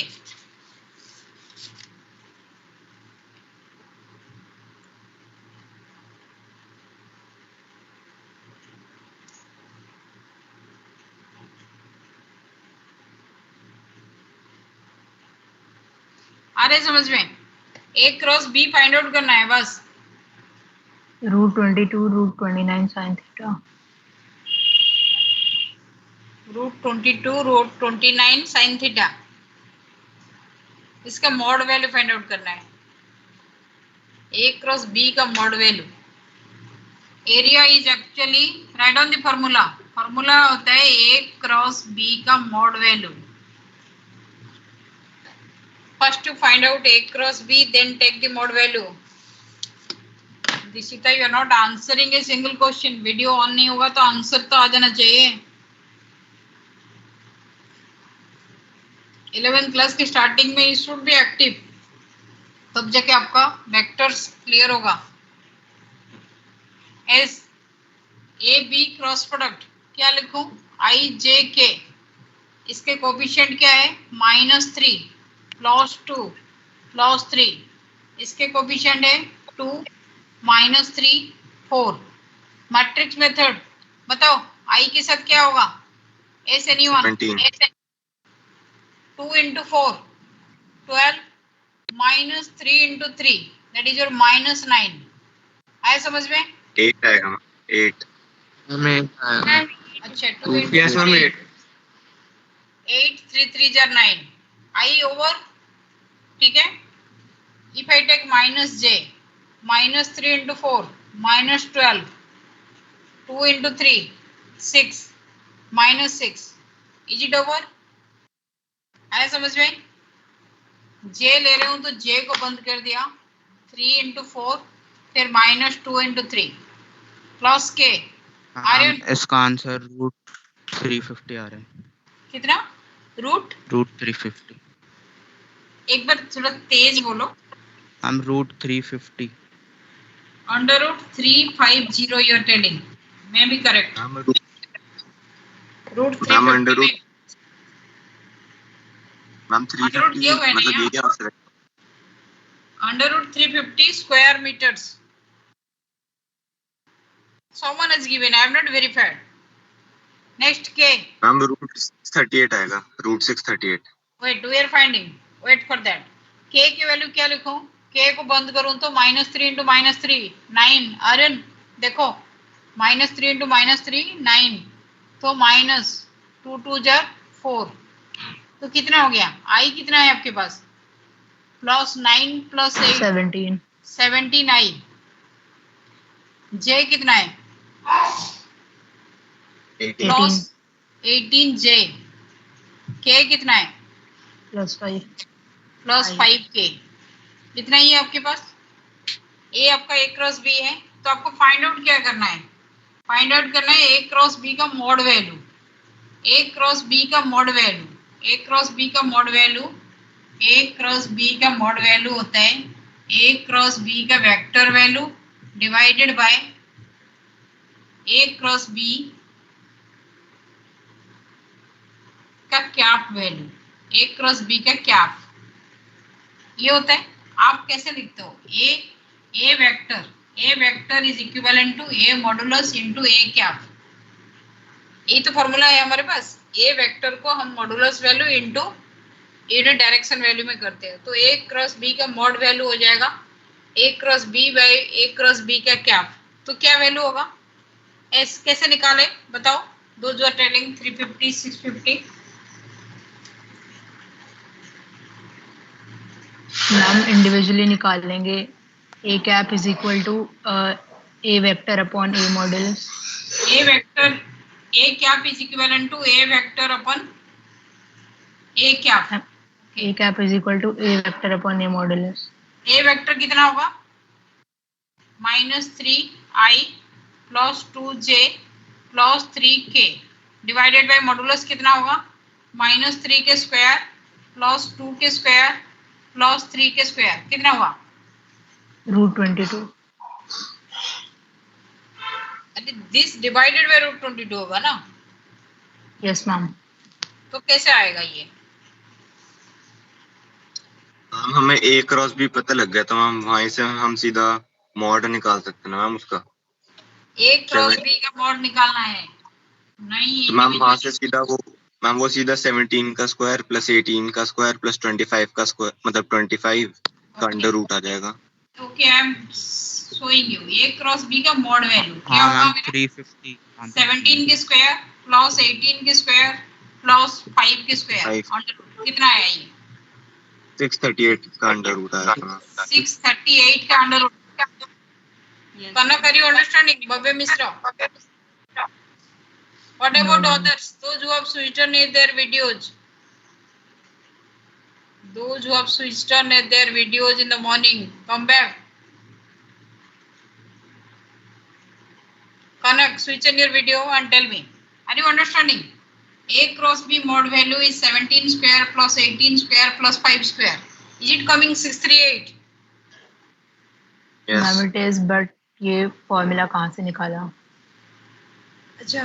Speaker 1: आ रहे समझ में? A cross B find out करना है बस।
Speaker 4: √22 √29 sin theta.
Speaker 1: √22 √29 sin theta. इसका मॉड वैल्यू फाइंड आउट करना है। A क्रॉस B का mod value. Area is actually, write down the formula. Formula होता है A क्रॉस B का mod value. First to find out A cross B, then take the mode value. Dishita, you are not answering a single question. Video on नहीं होगा तो आंसर तो आ जाना चाहिए। 11th क्लास की स्टार्टिंग में you should be active, तब जाके आपका वेक्टर्स क्लियर होगा। As A B cross product क्या लिखूं? IJK। इसके कोफिशिएंट क्या है? -3 +2 +3। इसके कोफिशिएंट है 2 -3 4। मैट्रिक्स मेथड बताओ, I के साथ क्या होगा? S anyone? 2 into 4 12 -3 into 3 that is your -9। आया समझ में?
Speaker 2: 8 आएगा। 8
Speaker 1: अच्छा 2 into
Speaker 7: yes ma'am
Speaker 1: 3
Speaker 7: 8.
Speaker 1: 8 3 3 are 9। I over, ठीक है। If I take -j, -3 into 4 -12 2 into 3 6 -6। Is it over? आया समझ में? j ले रहे हूं तो j को बंद कर दिया। 3 into 4 फिर -2 into 3 प्लस k।
Speaker 5: इसका आंसर √350 आ रहा है।
Speaker 1: कितना?
Speaker 5: √350।
Speaker 1: एक बार थोड़ा तेज बोलो।
Speaker 5: हम √350।
Speaker 1: √350 you are telling। मैं भी करेक्ट।
Speaker 2: मैम
Speaker 1: √350
Speaker 2: मैम 350 मतलब ये क्या हो सकता है?
Speaker 1: √350 square meters. Someone has given, I have not verified. Next k.
Speaker 2: Ma'am √38 आएगा। √638।
Speaker 1: Wait, we are finding. Wait for that. k की वैल्यू क्या लिखूं? k को बंद करूं तो -3 into -3 9। अरे देखो -3 into -3 9 तो -2 2 जार 4 तो कितना हो गया? I कितना है आपके पास? +9 + 8
Speaker 4: 17
Speaker 1: 17i। j कितना है?
Speaker 2: 18।
Speaker 1: 18j। k कितना है?
Speaker 4: +5
Speaker 1: +5k। इतना ही है आपके पास। a आपका A क्रॉस B है तो आपको फाइंड आउट क्या करना है? फाइंड आउट करना है A क्रॉस B का mod value. A cross B का mod value. A cross B का mod value. A cross B का मॉड वैल्यू होता है A क्रॉस B का vector value divided by A cross B का cap value. A cross B का कैप, ये होता है। आप कैसे लिखते हो? A vector is equivalent to A modulus into A cap. यही तो फॉर्मूला है हमारे पास। ए वेक्टर को हम modulus value into unit direction value में करते हैं, तो ए क्रॉस बी का मॉड वैल्यू हो जाएगा A cross B by A cross B का कैप। तो क्या वैल्यू होगा? एस कैसे निकाले बताओ? दो जो टेलिंग 350 650।
Speaker 4: मैम इंडिविजुअली निकाल लेंगे। A cap is equal to A vector upon A modulus.
Speaker 1: A cap is equivalent to A vector upon A cap.
Speaker 4: A cap is equal to A vector upon A modulus.
Speaker 1: A vector कितना होगा? -3i plus 2j plus 3k divided by modulus कितना होगा? -3 के स्क्वायर प्लस 2 के स्क्वायर प्लस 3 के स्क्वायर कितना हुआ?
Speaker 4: √22।
Speaker 1: दिस डिवाइडेड बाय √22 होगा ना?
Speaker 4: Yes ma'am.
Speaker 1: तो कैसे आएगा ये?
Speaker 2: हमें ए क्रॉस बी पता लग गया, तो मैम वहीं से हम सीधा मॉड निकाल सकते हैं ना मैम उसका।
Speaker 1: ए क्रॉस बी का मॉड निकालना है नहीं?
Speaker 2: तो मैम वहां से सीधा वो सीधा 17 का स्क्वायर प्लस 18 का स्क्वायर प्लस 25 का स्क्वायर, मतलब 25 का अंडर रूट आ जाएगा।
Speaker 1: Okay I am showing you. A cross B का मॉड वैल्यू क्या
Speaker 5: हाँ
Speaker 1: होगा?
Speaker 5: मैम 350
Speaker 1: 17 के स्क्वायर प्लस 18 के स्क्वायर प्लस 5 के स्क्वायर अंडर रूट कितना आया? ये
Speaker 2: 638 का अंडर रूट आया था।
Speaker 1: 638 का under root. Kanak, are you understanding? Bhavya Mishra. What about others? Those who have switched on their videos. Those who have switched on their videos in the morning, come back. Kanak, switch on your video and tell me. Are you understanding? A cross B mod value is 17 square plus 18 square plus 5 square. Is it coming 638?
Speaker 2: Yes.
Speaker 4: Ma'am it is, but ये फॉर्मूला कहाँ से निकाला?
Speaker 1: अच्छा,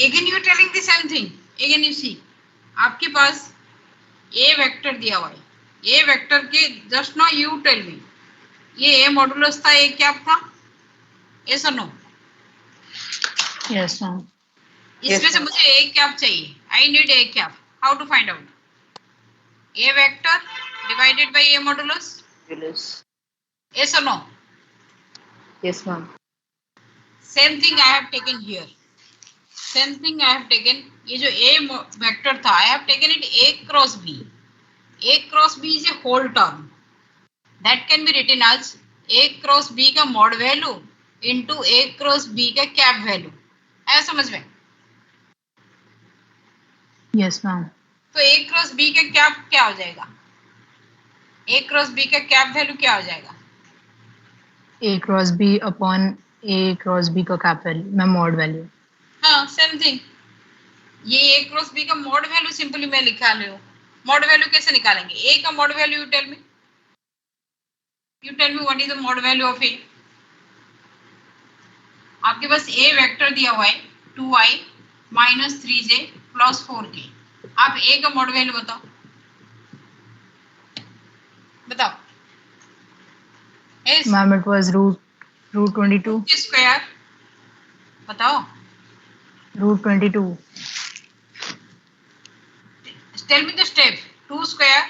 Speaker 1: again you are telling the same thing. Again you see, आपके पास a वेक्टर दिया हुआ है। a वेक्टर के just now you tell me, ये a मॉडुलस था, a कैप था? Yes or no?
Speaker 4: Yes ma'am.
Speaker 1: इसमें से मुझे a कैप चाहिए। I need a cap. How to find out? a vector divided by a modulus. Yes or no?
Speaker 3: Yes ma'am.
Speaker 1: Same thing I have taken here. Same thing I have taken. ये जो a वेक्टर था, I have taken it a cross b. a cross b is a whole term. That can be written as a cross b का mod value into a cross b का cap value. आया समझ में?
Speaker 4: Yes ma'am.
Speaker 1: तो a cross b का cap क्या हो जाएगा? a cross b का cap value क्या हो जाएगा?
Speaker 4: A cross B upon A cross B का cap value ma'am, mod value.
Speaker 1: हाँ सेम थिंग। ये a क्रॉस b का मॉड वैल्यू सिंपली मैं लिखा ले हूँ। मॉड वैल्यू कैसे निकालेंगे? a का mod value you tell me what is the mod value of a? आपके पास a वेक्टर दिया हुआ है 2i minus 3j plus 4k। आप a का मॉड वैल्यू बताओ।
Speaker 4: Ma'am it was √22
Speaker 1: square. बताओ।
Speaker 4: √22।
Speaker 1: Tell me the step. 2 square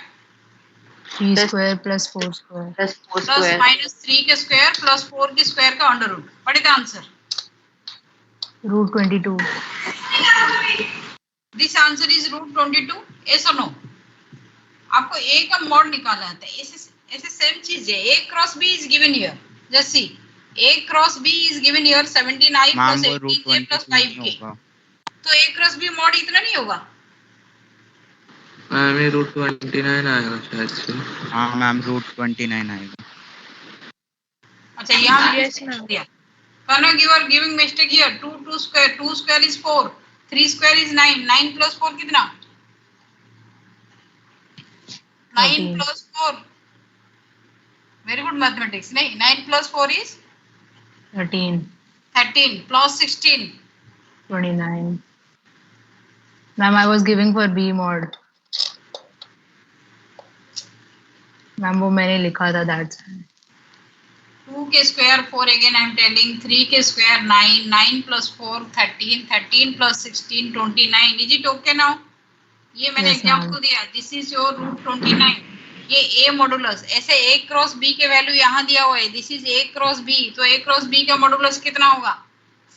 Speaker 4: 3 square plus 4 square
Speaker 3: Plus 4
Speaker 1: plus
Speaker 3: square.
Speaker 1: -3 के स्क्वायर प्लस 4 के स्क्वायर का under root. What is the answer?
Speaker 4: √22।
Speaker 1: This answer is √22। yes or no? आपको a का मॉड निकालना आता है। ऐसे सेम चीज है। a क्रॉस b इज given here. Just C, a cross b इज given here 17i
Speaker 5: ma'am
Speaker 1: plus
Speaker 5: वो
Speaker 1: 18j प्लस 5k।
Speaker 5: होगा।
Speaker 1: तो a क्रॉस b मॉड इतना नहीं होगा?
Speaker 10: मैम ये √29 आएगा शायद से।
Speaker 5: हाँ मैम √29 आएगा।
Speaker 1: अच्छा यहाँ
Speaker 8: Yes, ma'am.
Speaker 1: दिया। Kanak, you are giving mistake here. 2 square is 4, 3 square is 9, 9 plus 4 कितना? 9
Speaker 4: 13.
Speaker 1: plus 4. Very good mathematics. नहीं, 9 plus 4 is
Speaker 4: 13
Speaker 1: 13 plus 16.
Speaker 4: 29। Ma'am I was giving for B mod. Ma'am वो मैंने लिखा था दैट्स
Speaker 1: 2 के square 4 again I am telling 3 के स्क्वायर 9 9 plus 4 13 13 plus 16 29 is it okay now? ये मैंने
Speaker 4: Yes,
Speaker 1: एग्जाम्पल
Speaker 4: ma'am.
Speaker 1: दिया दिस इज योर रूट 29 ये ए मॉडुलस ऐसे ए क्रॉस बी के वैल्यू यहाँ दिया हुआ है this is A cross B तो ए क्रॉस बी का मॉडुलस कितना होगा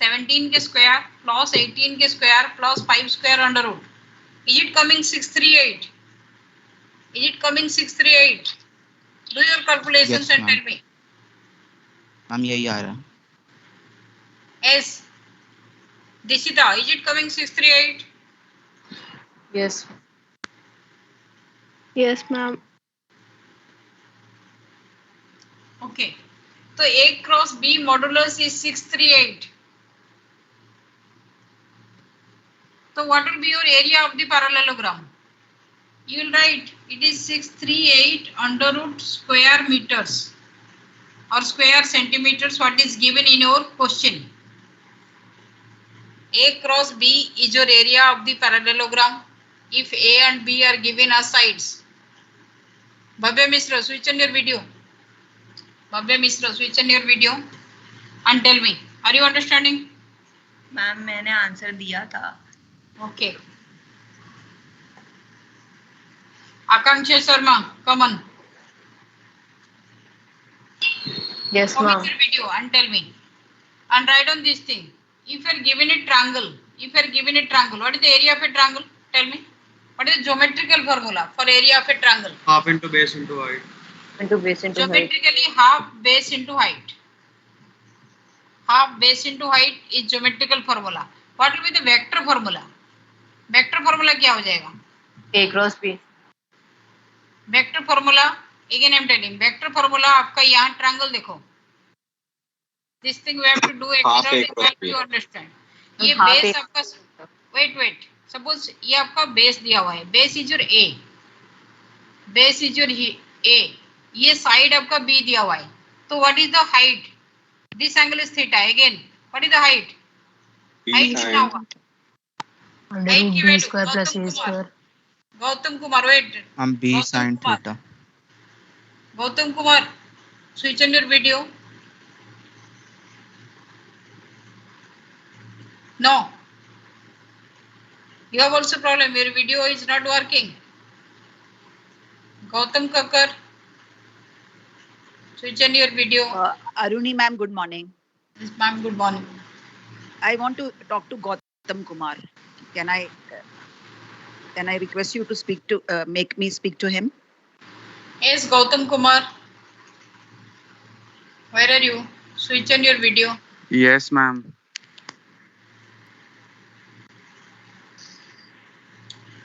Speaker 1: 17 के स्क्वायर प्लस 18 के square plus 5 square under root is it coming 638 is it coming 638 do your calculations
Speaker 5: Yes,
Speaker 1: and tell me
Speaker 5: ma'am यही आ रहा है।
Speaker 1: Yes Dishita is it coming 638
Speaker 3: Yes.
Speaker 6: Yes, ma'am.
Speaker 1: Okay तो A cross B modulus is 638 so what will be your area of the parallelogram you will write it is 638 under root square meters or square centimeters what is given in your question a cross b is your area of the parallelogram if a and b are given as sides Bhavya Mishra switch on your video Bhavya Mishra switch on your video and tell me are you understanding
Speaker 11: ma'am मैंने आंसर दिया था
Speaker 1: okay Akanksha Sharma come on
Speaker 3: Yes,
Speaker 1: come
Speaker 3: ma'am.
Speaker 1: with your video and tell me and write on this thing if you are given a triangle what is the area of a triangle tell me what is the geometrical formula for area of a triangle
Speaker 7: Half into base into height.
Speaker 3: Into base into height.
Speaker 1: geometrically half base into height half base into height is geometrical formula what will be the vector formula क्या हो जाएगा
Speaker 3: A cross B.
Speaker 1: Vector formula again I'm telling vector formula आपका यहाँ ट्रायंगल देखो this thing we have to do
Speaker 2: Half
Speaker 1: extra
Speaker 2: A cross
Speaker 1: have
Speaker 2: B.
Speaker 1: to understand ये
Speaker 3: Half
Speaker 1: बेस
Speaker 3: A-
Speaker 1: आपका wait suppose ये आपका बेस दिया हुआ है base is your A base is your A ये साइड आपका B दिया हुआ है तो what is the height this angle is theta again what is the height
Speaker 2: B
Speaker 1: height कितना
Speaker 2: sine
Speaker 1: होगा
Speaker 4: अंडर
Speaker 1: Height
Speaker 4: रूट
Speaker 1: की
Speaker 4: B
Speaker 1: value,
Speaker 4: square plus
Speaker 1: Gautam
Speaker 4: A
Speaker 1: Kumar.
Speaker 4: Square
Speaker 1: Gautam Kumar wait
Speaker 5: हम B
Speaker 1: Gautam
Speaker 5: sine
Speaker 1: Kumar.
Speaker 5: Theta
Speaker 1: Gautam Kumar switch on your video no you have also problem your video is not working Gautam Kakkar switch on your video
Speaker 12: Aruni ma'am, good morning.
Speaker 1: yes, ma'am good morning
Speaker 12: I want to talk to Gautam Kumar. Can I request you to speak to make me speak to him?
Speaker 1: yes Gautam Kumar where are you switch on your video
Speaker 10: Yes, ma'am.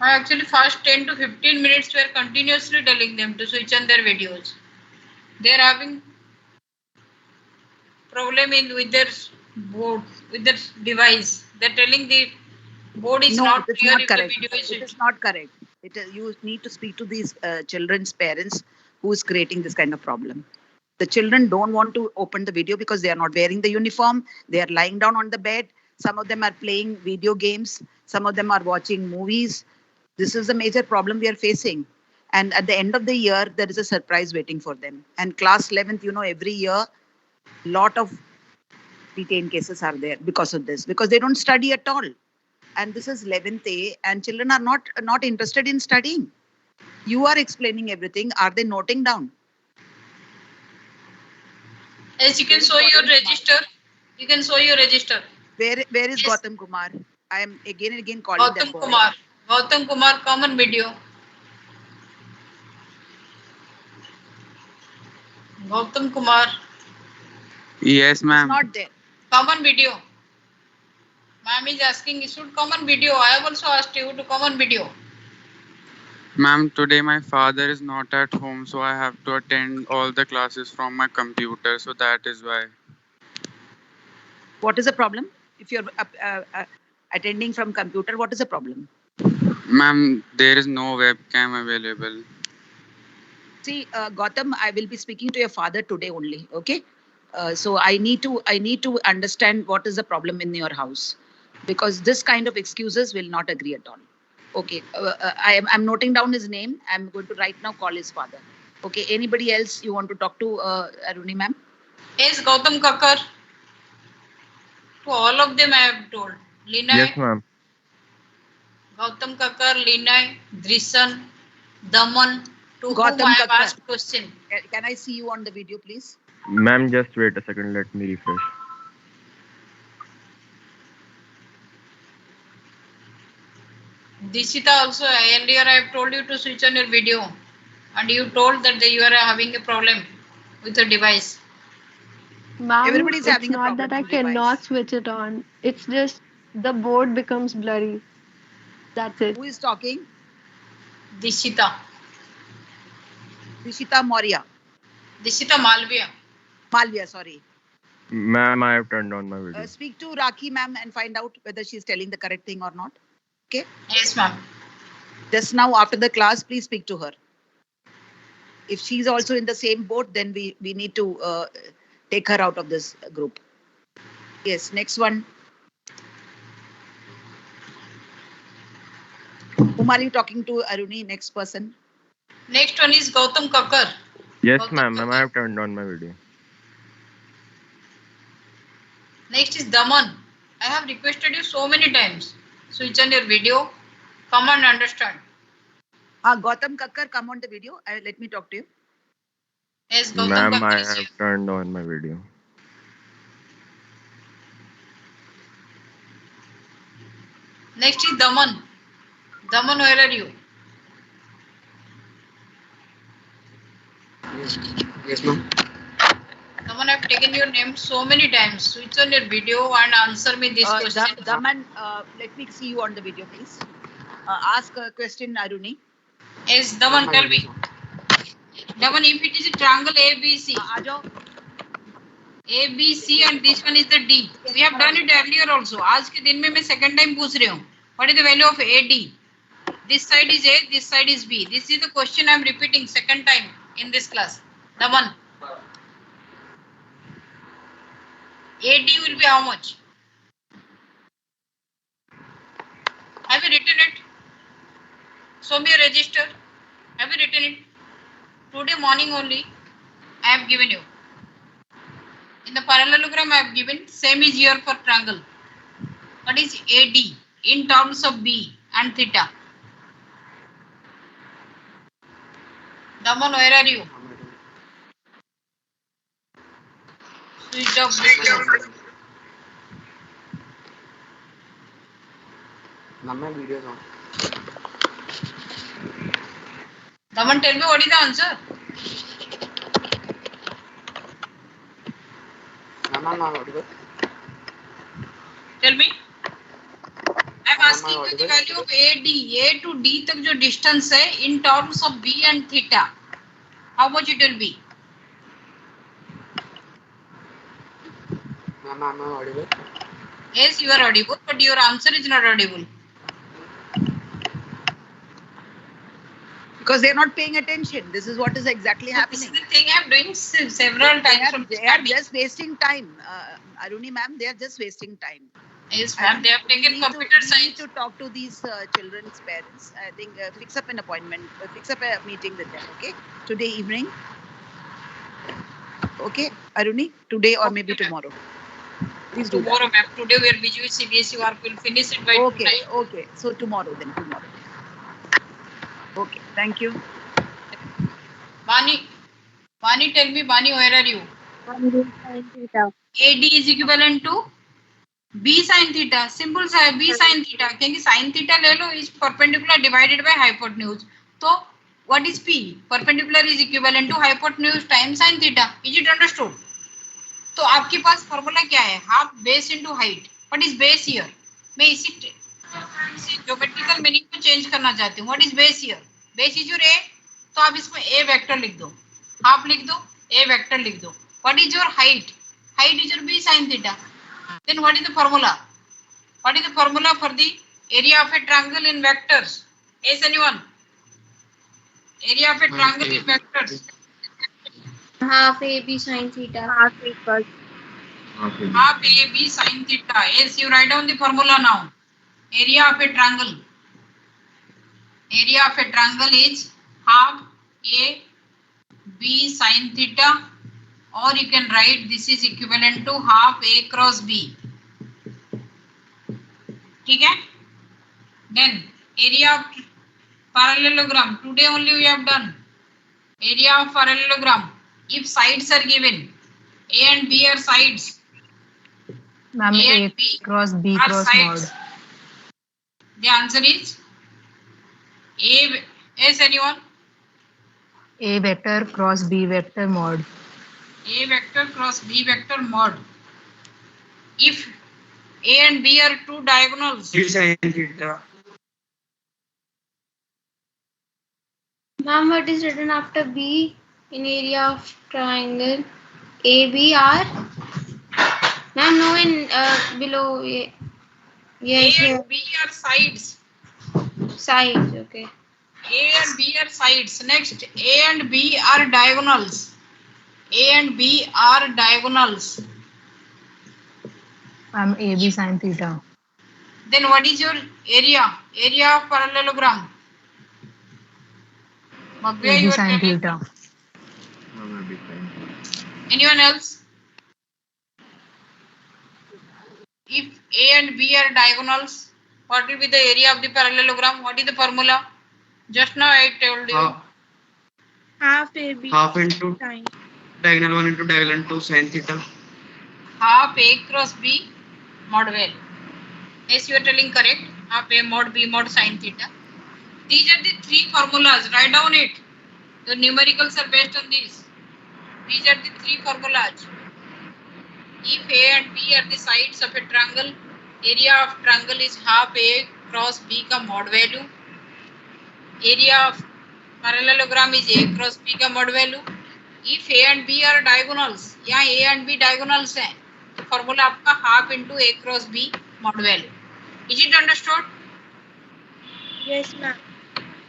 Speaker 1: I actually first 10 to 15 minutes we are continuously telling them to switch on their videos. They are having problem with their board, with their device. They are telling the board is
Speaker 12: No,
Speaker 1: not
Speaker 12: it is
Speaker 1: clear
Speaker 12: not
Speaker 1: if
Speaker 12: correct.
Speaker 1: the video is
Speaker 12: It is not correct. You need to speak to these children's parents who is creating this kind of problem. The children don't want to open the video because they are not wearing the uniform. They are lying down on the bed. Some of them are playing video games. Some of them are watching movies. This is a major problem we are facing. And at the end of the year, there is a surprise waiting for them. And class 11th, every year, lot of detained cases are there because of this, because they don't study at all. And this is 11th A, and children are not interested in studying. You are explaining everything. Are they noting down?
Speaker 1: Yes, you can show your register. You can show your register.
Speaker 12: Where is
Speaker 1: Yes.
Speaker 12: Gautam Kumar? I am again and again calling
Speaker 1: Gautam
Speaker 12: them. boy.
Speaker 1: Kumar. Gautam Kumar, common video. Gautam Kumar,
Speaker 10: Yes,
Speaker 12: It's
Speaker 10: ma'am.
Speaker 12: not there.
Speaker 1: common video. Ma'am is asking, you should common video. I have also asked you to common video.
Speaker 10: Ma'am, today my father is not at home, so I have to attend all the classes from my computer, so that is why.
Speaker 12: What is the problem? If you're attending from computer, what is the problem?
Speaker 10: Ma'am, there is no webcam available.
Speaker 12: See, Gautam, I will be speaking to your father today only. Okay. So I need to understand what is the problem in your house, because this kind of excuses will not agree at all. Okay. I'm noting down his name. I'm going to right now call his father. Okay, anybody else you want to talk to, Aruni ma'am?
Speaker 1: Yes, Gautam Kakkar. To all of them I have told. Linay,
Speaker 2: Yes, ma'am.
Speaker 1: Gautam Kakkar, Linay, Drisan, Daman, to
Speaker 12: Gautam
Speaker 1: whom I have
Speaker 12: Kakkar.
Speaker 1: asked question.
Speaker 12: Can I see you on the video, please?
Speaker 2: Ma'am, just wait a second. Let me refresh.
Speaker 1: Dishita also, earlier I have told you to switch on your video. And you told that you are having a problem with your device.
Speaker 6: Ma'am,
Speaker 12: Everybody's
Speaker 6: it's
Speaker 12: having a
Speaker 6: not that I
Speaker 12: problem with device.
Speaker 6: cannot switch it on. It's just the board becomes blurry. That's it.
Speaker 12: Who is talking?
Speaker 1: Dishita.
Speaker 12: Rishita Maurya.
Speaker 1: Dishita Malviya.
Speaker 12: Malviya, sorry.
Speaker 2: Ma'am, I have turned on my video.
Speaker 12: Speak to Rakhi ma'am and find out whether she's telling the correct thing or not. Okay?
Speaker 1: Yes, ma'am.
Speaker 12: Just now after the class, please speak to her. If she's also in the same boat, then we need to take her out of this group. Yes, next one. Whom are you talking to, Aruni? Next person.
Speaker 1: Next one is Gautam Kakkar.
Speaker 2: Yes,
Speaker 1: Gautam
Speaker 2: ma'am.
Speaker 1: Kakkar.
Speaker 2: I have turned on my video.
Speaker 1: Next is Daman. I have requested you so many times. Switch on your video. Come and understand.
Speaker 12: Gautam Kakkar, come on the video. Let me talk to you.
Speaker 1: Yes, Gautam
Speaker 2: Ma'am, I
Speaker 1: Kakkar is
Speaker 2: have
Speaker 1: here.
Speaker 2: turned on my video.
Speaker 1: Next is Daman. Daman, where are you?
Speaker 7: Yes, ma'am.
Speaker 1: Daman, I have taken your name so many times. Switch on your video and answer me this question.
Speaker 12: Daman, let me see you on the video, please. Ask a question, Aruni.
Speaker 1: Yes, Daman, tell me. Daman, if it is a triangle ABC, ABC and this one is the D. We have done it earlier also. आज के दिन में मैं second time पूछ रही हूँ. What is the value of AD? This side is A, this side is B. This is the question I am repeating second time in this class. Daman. AD will be how much? Have you written it? Show me a register. Have you written it? Today morning only I have given you. In the parallelogram I have given, same is here for triangle. What is AD in terms of B and theta? Daman, where are you? Switch off video.
Speaker 7: Ma'am, my video is on.
Speaker 1: Daman, tell me what is the answer?
Speaker 7: Ma'am, I'm audible.
Speaker 1: Tell me. I am asking you the value of AD. A to D तक जो distance है in terms of B and theta. How much it will be?
Speaker 7: Ma'am, I'm audible.
Speaker 1: Yes, you are audible, but your answer is not audible.
Speaker 12: Because they're not paying attention. This is what is exactly happening.
Speaker 1: This is the thing I am doing several times from
Speaker 12: They are just wasting time. Aruni ma'am, they are just wasting time.
Speaker 1: Yes, ma'am. They have taken computer
Speaker 12: We
Speaker 1: science.
Speaker 12: need to talk to these children's parents. I think fix up an appointment, fix up a meeting with them, okay? Today evening. Okay, Aruni? Today or maybe tomorrow. Please do
Speaker 1: Tomorrow, ma'am. Today we are busy with CBSE work. We'll finish it by
Speaker 12: Okay,
Speaker 1: tonight.
Speaker 12: okay. So tomorrow then, tomorrow. Okay, thank you.
Speaker 1: Bani, tell me, Bani, where are you? AD is equivalent to B sin theta. Simple सा है B sin theta. क्योंकि sin theta ले लो is perpendicular divided by hypotenuse. तो what is P? Perpendicular is equivalent to hypotenuse times sin theta. Is it understood? तो आपके पास फॉर्मूला क्या है? Half base into height. What is base here? मैं इसी ज्योमेट्रिकल मीनिंग को चेंज करना चाहती हूँ. What is base here? Base is your A. तो आप इसमें A वेक्टर लिख दो. हाफ लिख दो. A वेक्टर लिख दो. What is your height? Height is your B sin theta. Then what is the formula? What is the formula for the area of a triangle in vectors? Yes, anyone? Area of a triangle in vectors.
Speaker 8: Half AB sin theta.
Speaker 1: Half AB sin theta. Yes, you write down the formula now. Area of a triangle. Area of a triangle is half A B sin theta, or you can write this is equivalent to half A cross B. ठीक है? Then area of parallelogram. Today only we have done area of parallelogram. If sides are given, A and B are sides.
Speaker 4: Ma'am, A cross B cross mod.
Speaker 1: The answer is A. Yes, anyone?
Speaker 4: A vector cross B vector mod.
Speaker 1: A vector cross B vector mod. If A and B are two diagonals.
Speaker 7: B sin theta.
Speaker 8: Ma'am, what is written after B in area of triangle? ABR? Ma'am, no, in below. Yes,
Speaker 1: A and B are sides.
Speaker 8: sides, okay.
Speaker 1: A and B are sides. Next, A and B are diagonals. A and B are diagonals.
Speaker 4: Ma'am, AB sin theta.
Speaker 1: Then what is your area? Area of parallelogram. Bhavya, you
Speaker 4: AB
Speaker 1: are
Speaker 4: sin
Speaker 1: telling.
Speaker 4: theta.
Speaker 1: Anyone else? If A and B are diagonals, what will be the area of the parallelogram? What is the formula? Just now I told you.
Speaker 8: Half AB.
Speaker 7: Half into
Speaker 8: Sin.
Speaker 7: diagonal 1 into diagonal 2 sin theta.
Speaker 1: Half A cross B mod well. Yes, you are telling correct. Half A mod B mod sin theta. These are the three formulas. Write down it. The numericals are based on this. These are the three formulas. If A and B are the sides of a triangle, area of triangle is half A cross B का mod value. Area of parallelogram is A cross B का mod value. If A and B are diagonals, यहाँ A and B diagonals हैं, तो formula आपका half into A cross B mod value. Is it understood?
Speaker 8: Yes, ma'am.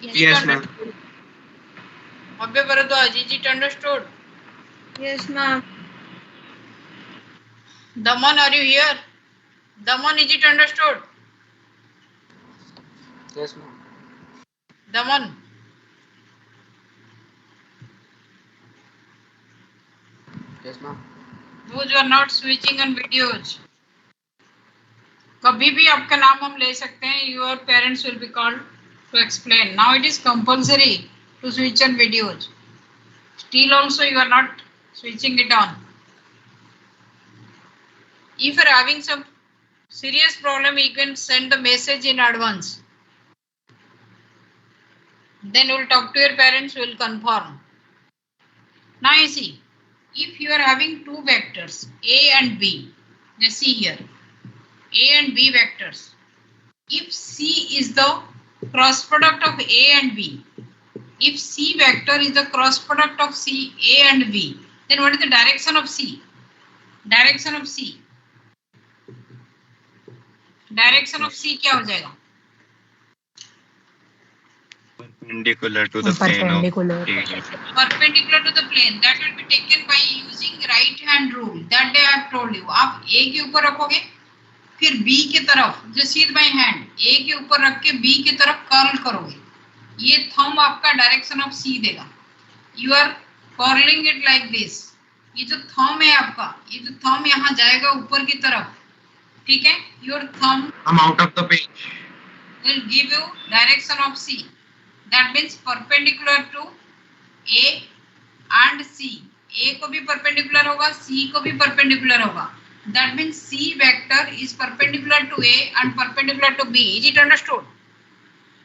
Speaker 7: Yes, ma'am.
Speaker 1: Bhavya Bharadwaj, is it understood?
Speaker 8: Yes, ma'am.
Speaker 1: Daman, are you here? Daman, is it understood?
Speaker 9: Yes, ma'am.
Speaker 1: Daman.
Speaker 9: Yes, ma'am.
Speaker 1: Those who are not switching on videos. कभी भी आपका नाम हम ले सकते हैं. Your parents will be called to explain. Now it is compulsory to switch on videos. Still also you are not switching it on. If you are having some serious problem, you can send the message in advance. Then we'll talk to your parents, we'll confirm. Now you see, if you are having two vectors, A and B, let's see here, A and B vectors. If C is the cross product of A and B, if C vector is the cross product of C, A and B, then what is the direction of C? Direction of C. Direction of C क्या हो जाएगा?
Speaker 2: Perpendicular to the plane of
Speaker 4: Perpendicular.
Speaker 1: Perpendicular to the plane. That will be taken by using right hand rule. That day I have told you. आप A के ऊपर रखोगे, फिर B के तरफ, just see by hand, A के ऊपर रख के B के तरफ कर्ल करोगे. ये thumb आपका direction of C देगा. You are curling it like this. ये जो thumb है आपका, ये जो thumb यहाँ जाएगा ऊपर की तरफ, ठीक है? Your thumb
Speaker 7: I'm out of the page.
Speaker 1: will give you direction of C. That means perpendicular to A and C. A को भी perpendicular होगा, C को भी perpendicular होगा. That means C vector is perpendicular to A and perpendicular to B. Is it understood?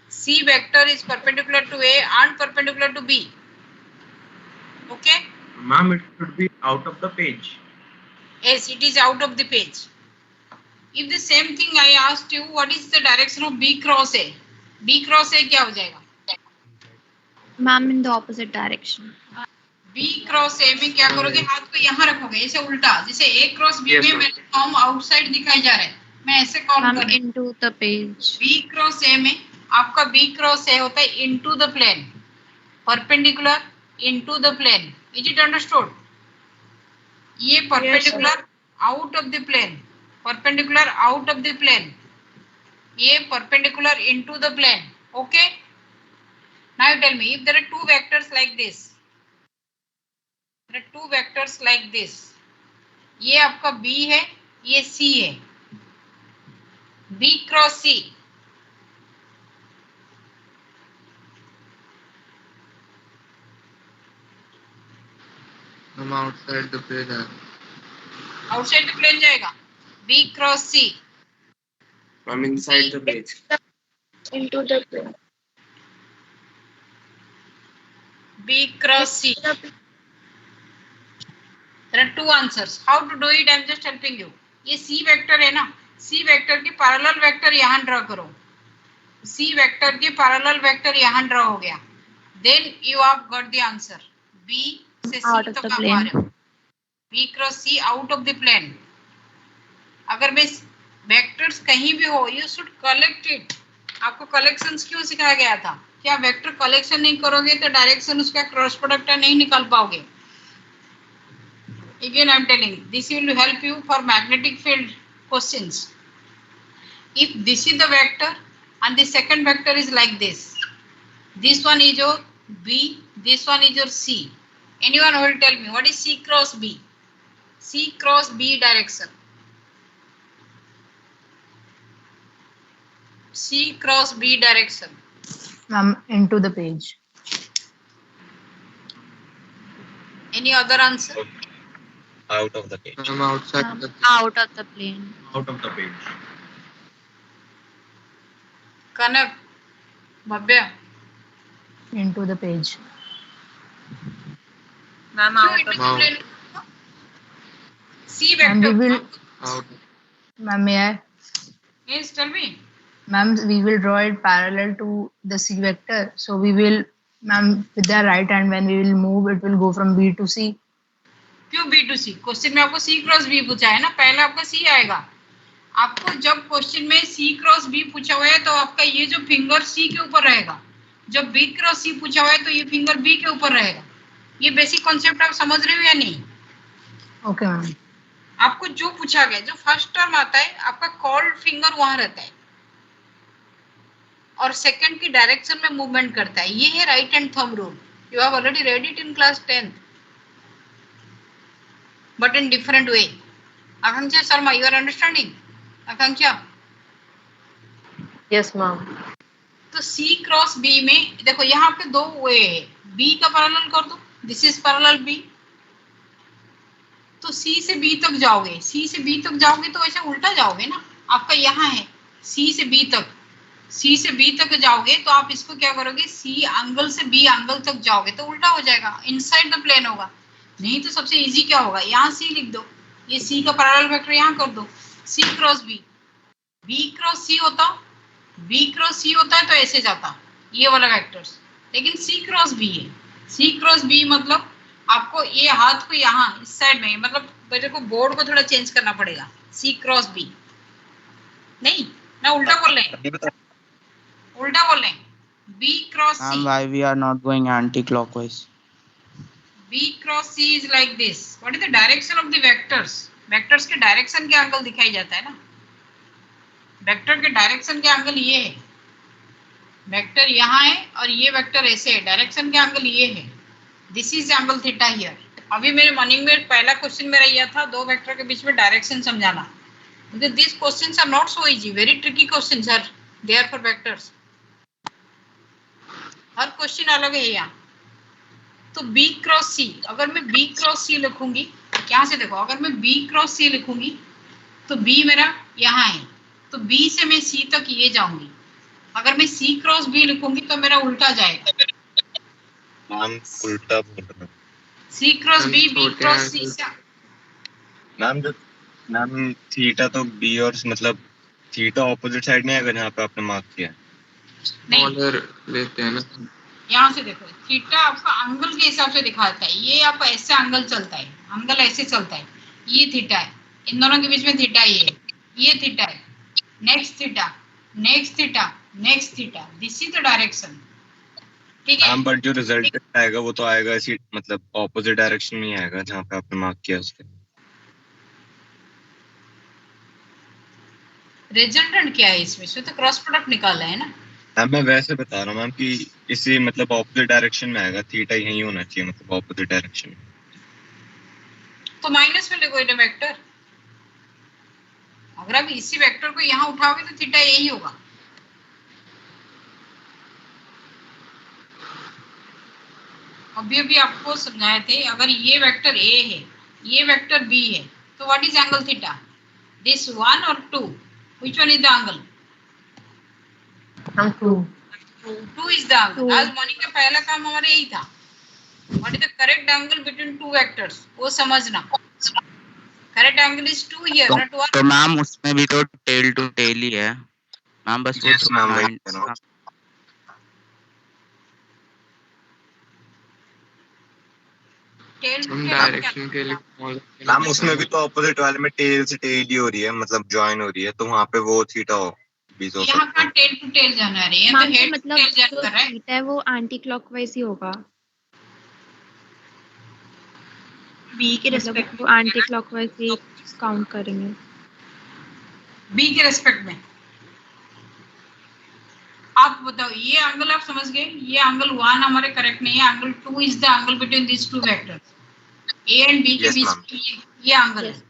Speaker 1: C vector is perpendicular to A and perpendicular to B. Okay?
Speaker 7: Ma'am, it should be out of the page.
Speaker 1: Yes, it is out of the page. If the same thing I asked you, what is the direction of B cross A? B cross A क्या हो जाएगा?
Speaker 8: Ma'am, in the opposite direction.
Speaker 1: B cross A में क्या करोगे? हाथ को यहाँ रखोगे, ऐसे उल्टा, जैसे A क्रॉस B
Speaker 7: Yes,
Speaker 1: में
Speaker 7: ma'am.
Speaker 1: मेरे फॉर्म आउटसाइड दिखाई जा रहा है, मैं ऐसे कॉल
Speaker 8: Ma'am,
Speaker 1: कर रही हूँ.
Speaker 8: into the page.
Speaker 1: B cross A में आपका B क्रॉस A होता है into the plane, perpendicular into the plane. Is it understood? ये perpendicular out of the plane, perpendicular out of the plane, ये perpendicular into the plane. Okay? Now you tell me, if there are two vectors like this, two vectors like this, ये आपका B है, ये C है, B cross C,
Speaker 9: I'm outside the plane.
Speaker 1: Outside the plane जाएगा, B cross C,
Speaker 9: I'm inside the page.
Speaker 8: Into the plane.
Speaker 1: B cross C. There are two answers. How to do it? I am just helping you. ये C वेक्टर है ना, C वेक्टर के पैरेलल वेक्टर यहाँ ड्रा करो, C वेक्टर के पैरेलल वेक्टर यहाँ ड्रा हो गया, then you have got the answer. B से C
Speaker 8: Out of
Speaker 1: तक
Speaker 8: the
Speaker 1: आप
Speaker 8: plane.
Speaker 1: आ रहे हो, B cross C out of the plane. अगर मैं वेक्टर्स कहीं भी हो, you should collect it. आपको कलेक्शंस क्यों सिखाया गया था? क्या वेक्टर कलेक्शन नहीं करोगे तो डायरेक्शन उसका क्रॉस प्रोडक्ट नहीं निकाल पाओगे. Again I am telling, this will help you for magnetic field questions. If this is the vector and the second vector is like this one is your B, this one is your C. Anyone who will tell me what is C cross B? C cross B direction. C cross B direction.
Speaker 4: Into the page.
Speaker 1: Any other answer?
Speaker 2: Out of the page.
Speaker 9: I'm outside the
Speaker 8: Out of the plane.
Speaker 2: Out of the page.
Speaker 1: Kanak, Bhavya.
Speaker 4: Into the page.
Speaker 11: Ma'am,
Speaker 1: No,
Speaker 11: out
Speaker 1: it
Speaker 11: of
Speaker 1: is
Speaker 9: Wow.
Speaker 1: plain. C
Speaker 4: And
Speaker 1: vector.
Speaker 4: we will,
Speaker 9: out.
Speaker 4: ma'am, may I?
Speaker 1: Yes, tell me.
Speaker 4: Ma'am, we will draw it parallel to the C vector. So we will, ma'am, with the right hand, when we will move, it will go from B to C.
Speaker 1: क्यों B to C? क्वेश्चन में आपको C क्रॉस B पूछा है ना, पहले आपका C आएगा. आपको जब क्वेश्चन में C क्रॉस B पूछा हुआ है तो आपका ये जो फिंगर C के ऊपर रहेगा. जब B क्रॉस C पूछा हुआ है तो ये फिंगर B के ऊपर रहेगा. ये बेसिक कॉन्सेप्ट आप समझ रहे हो या नहीं?
Speaker 4: Okay, ma'am.
Speaker 1: आपको जो पूछा गया, जो फर्स्ट टर्म आता है आपका कॉल्ड फिंगर वहां रहता है और सेकंड की डायरेक्शन में मूवमेंट करता है. ये है right hand thumb rule. You have already read it in class 10th but in different way. Akanksha Sharma, you are understanding? Akanksha,
Speaker 3: Yes, ma'am.
Speaker 1: तो C क्रॉस B में देखो यहाँ पे दो वे है. B का पैरेलल कर दो, दिस इज पैरेलल B. तो C से B तक जाओगे, C से B तक जाओगे तो ऐसे उल्टा जाओगे ना. आपका यहाँ है C से B तक, C से B तक जाओगे तो आप इसको क्या करोगे, C एंगल से B एंगल तक जाओगे तो उल्टा हो जाएगा, इनसाइड द प्लेन होगा. नहीं तो सबसे इजी क्या होगा, यहाँ C लिख दो, ये C का पैरेलल वेक्टर यहाँ कर दो, C cross B. B cross C होता, B क्रॉस C होता है तो ऐसे जाता ये वाला वेक्टर्स, लेकिन C क्रॉस B है. C क्रॉस B मतलब आपको ये हाथ को यहाँ इस साइड में, मतलब मेरे को बोर्ड को थोड़ा चेंज करना पड़ेगा. C क्रॉस B नहीं ना, उल्टा बोल रहे हैं, उल्टा बोल रहे हैं. B cross C.
Speaker 5: Ma'am, why we are not going anti-clockwise?
Speaker 1: B cross C is like this. What is the direction of the vectors? Vectors के डायरेक्शन के एंगल दिखाई जाता है ना. वेक्टर के डायरेक्शन के एंगल ये है, वेक्टर यहाँ है और ये वेक्टर ऐसे है, डायरेक्शन के एंगल ये है. This is angle theta here. अभी मेरे मॉर्निंग में पहला क्वेश्चन मेरा यह था, दो वेक्टर के बीच में डायरेक्शन समझाना. This questions are not so easy, very tricky questions are there for vectors. हर क्वेश्चन अलग है यहाँ. तो B क्रॉस C, अगर मैं B क्रॉस C लिखूंगी, यहाँ से देखो, अगर मैं B क्रॉस C लिखूंगी तो B मेरा यहाँ है, तो B से मैं C तक ये जाऊंगी. अगर मैं C क्रॉस B लिखूंगी तो मेरा उल्टा जाएगा.
Speaker 2: मैम उल्टा बोल रहे हैं.
Speaker 1: C cross B, B cross C से.
Speaker 2: मैम थीटा तो B और मतलब थीटा ऑपोजिट साइड में है जहाँ पे आपने मार्क किया है.
Speaker 1: नहीं,
Speaker 9: Smaller लेते हैं ना.
Speaker 1: यहाँ से देखो, थीटा आपका एंगल के हिसाब से दिखाता है. ये आपका ऐसे एंगल चलता है, एंगल ऐसे चलता है, ये थीटा है, इन दोनों के बीच में थीटा ये थीटा है, next theta, next theta, next theta. This is the direction. ठीक है.
Speaker 2: मैम बट जो रिजल्ट आएगा वो तो आएगा इसी मतलब ऑपोजिट डायरेक्शन में ही आएगा जहाँ पे आपने मार्क किया उसके.
Speaker 1: रिजल्टेंट क्या है इसमें, इसमें तो क्रॉस प्रोडक्ट निकाला है ना.
Speaker 2: मैम मैं वैसे बता रहा हूँ मैम कि इसी मतलब ऑपोजिट डायरेक्शन में आएगा, थीटा यही होना चाहिए मतलब ऑपोजिट डायरेक्शन में.
Speaker 1: तो माइनस में लगो ये वेक्टर। अगर आप इसी वेक्टर को यहाँ उठाओगे तो थीटा यही होगा। अभी अभी आपको समझाए थे, अगर ये वेक्टर ए है, ये वेक्टर बी है, तो what is angle theta? This 1 और 2, which one is the angle? 2 is the angle. आज मॉर्निंग का पहला काम हमारा यही था, what is the correct angle between two vectors, वो समझना। Correct angle is 2 here, not 1।
Speaker 5: तो मैम उसमें भी तो टेल टू टेल ही है मैम, बस
Speaker 2: Yes,
Speaker 5: वो
Speaker 2: ma'am,
Speaker 5: mind-
Speaker 2: I know.
Speaker 1: Tell
Speaker 9: हम डायरेक्शन के लिए
Speaker 2: मैम उसमें भी तो ऑपोजिट वाले में टेल से टेल ही हो रही है, मतलब ज्वाइन हो रही है, तो वहाँ पे वो थीटा भी हो
Speaker 1: यहाँ
Speaker 2: सकता
Speaker 1: का टेल टू टेल जाना रही है, तो
Speaker 8: मान लो
Speaker 1: हेड टू
Speaker 8: मतलब
Speaker 1: टेल जान
Speaker 8: जो
Speaker 1: कर रहा है।
Speaker 8: थीटा है वो एंटी क्लॉकवाइज ही होगा,
Speaker 11: बी के
Speaker 8: मतलब
Speaker 11: रिस्पेक्ट
Speaker 8: वो एंटी क्लॉकवाइज ही काउंट करेंगे।
Speaker 1: बी के रेस्पेक्ट में आप बताओ, ये एंगल आप समझ गए, ये एंगल 1 हमारे करेक्ट नहीं है, angle 2 is the angle between this two vectors A and B के
Speaker 2: Yes,
Speaker 1: बीच
Speaker 2: ma'am.
Speaker 1: ये एंगल है।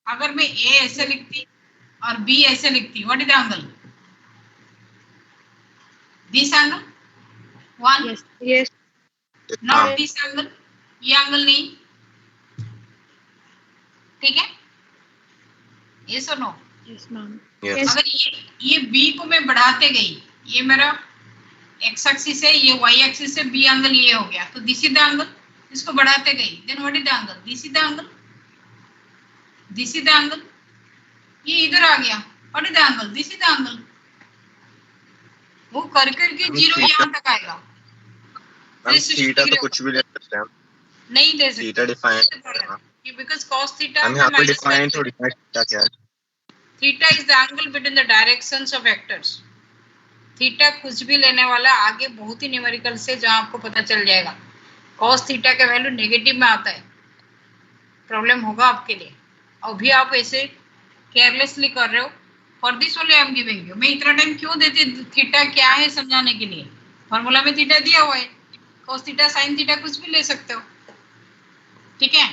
Speaker 1: अगर मैं ए ऐसे लिखती और बी ऐसे लिखती, what is the angle? This angle 1,
Speaker 8: yes yes
Speaker 1: not this angle, ये एंगल नहीं, ठीक है? यस और नो?
Speaker 8: Yes ma'am.
Speaker 2: Yes.
Speaker 1: अगर ये बी को मैं बढ़ाते गई, ये मेरा एक्स एक्सिस है, ये वाई एक्सिस है, बी एंगल ये हो गया, तो दिस इज द एंगल। इसको बढ़ाते गई, then what is the angle? This is the angle, this is the angle. ये इधर आ गया, what is the angle? This is the angle. वो कर करके जीरो यहाँ तक आएगा।
Speaker 2: मैम थीटा तो कुछ भी ले सकते हैं,
Speaker 1: नहीं दे सकते,
Speaker 2: theta define
Speaker 1: because cos theta
Speaker 2: हम यहाँ पे डिफाइन थोड़ी है थीटा क्या है।
Speaker 1: Theta is the angle between the directions of vectors. Theta कुछ भी लेने वाला आगे बहुत ही न्यूमेरिकल से, जहां आपको पता चल जाएगा cos थीटा का वैल्यू नेगेटिव में आता है, प्रॉब्लम होगा आपके लिए। और भी आप ऐसे केयरलेसली कर रहे हो। For this only I am giving you. मैं इतना टाइम क्यों देती, थीटा क्या है समझाने के लिए। फॉर्मूला में थीटा दिया हुआ है, cos थीटा sin थीटा कुछ भी ले सकते हो, ठीक है?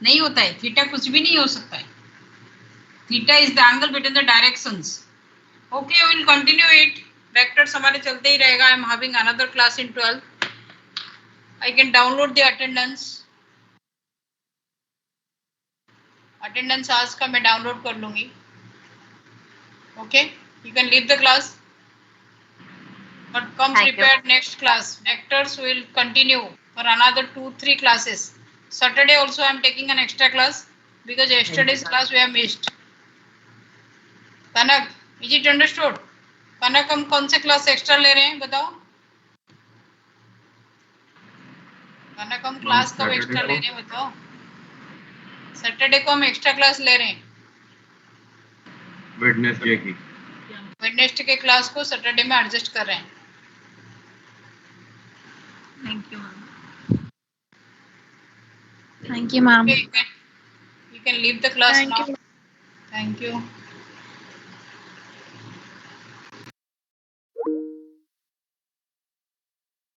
Speaker 1: नहीं होता है, थीटा कुछ भी नहीं हो सकता है। Theta is the angle between the directions. Okay, we will continue it. Vectors हमारे चलते ही रहेगा। I am having another class in 12th। I can download the attendance. Attendance आज का मैं डाउनलोड कर लूंगी। Okay, you can leave the class but come
Speaker 3: Thank you.
Speaker 1: prepared next class. Vectors will continue for another 2-3 classes. Saturday also I am taking an extra class because yesterday's class we have missed. Kanak, is it understood? Kanak, हम कौन से क्लास एक्स्ट्रा ले रहे हैं बताओ? कनक, हम क्लास कब एक्स्ट्रा ले रहे हैं बताओ? सैटरडे को हम एक्स्ट्रा क्लास ले रहे हैं,
Speaker 9: वेडनेसडे की।
Speaker 1: वेडनेसडे के क्लास को सैटरडे में एडजस्ट कर रहे हैं।
Speaker 11: Thank you ma'am. Thank you ma'am.
Speaker 1: You can leave the class
Speaker 8: Thank
Speaker 1: now.
Speaker 8: you.
Speaker 1: Thank you.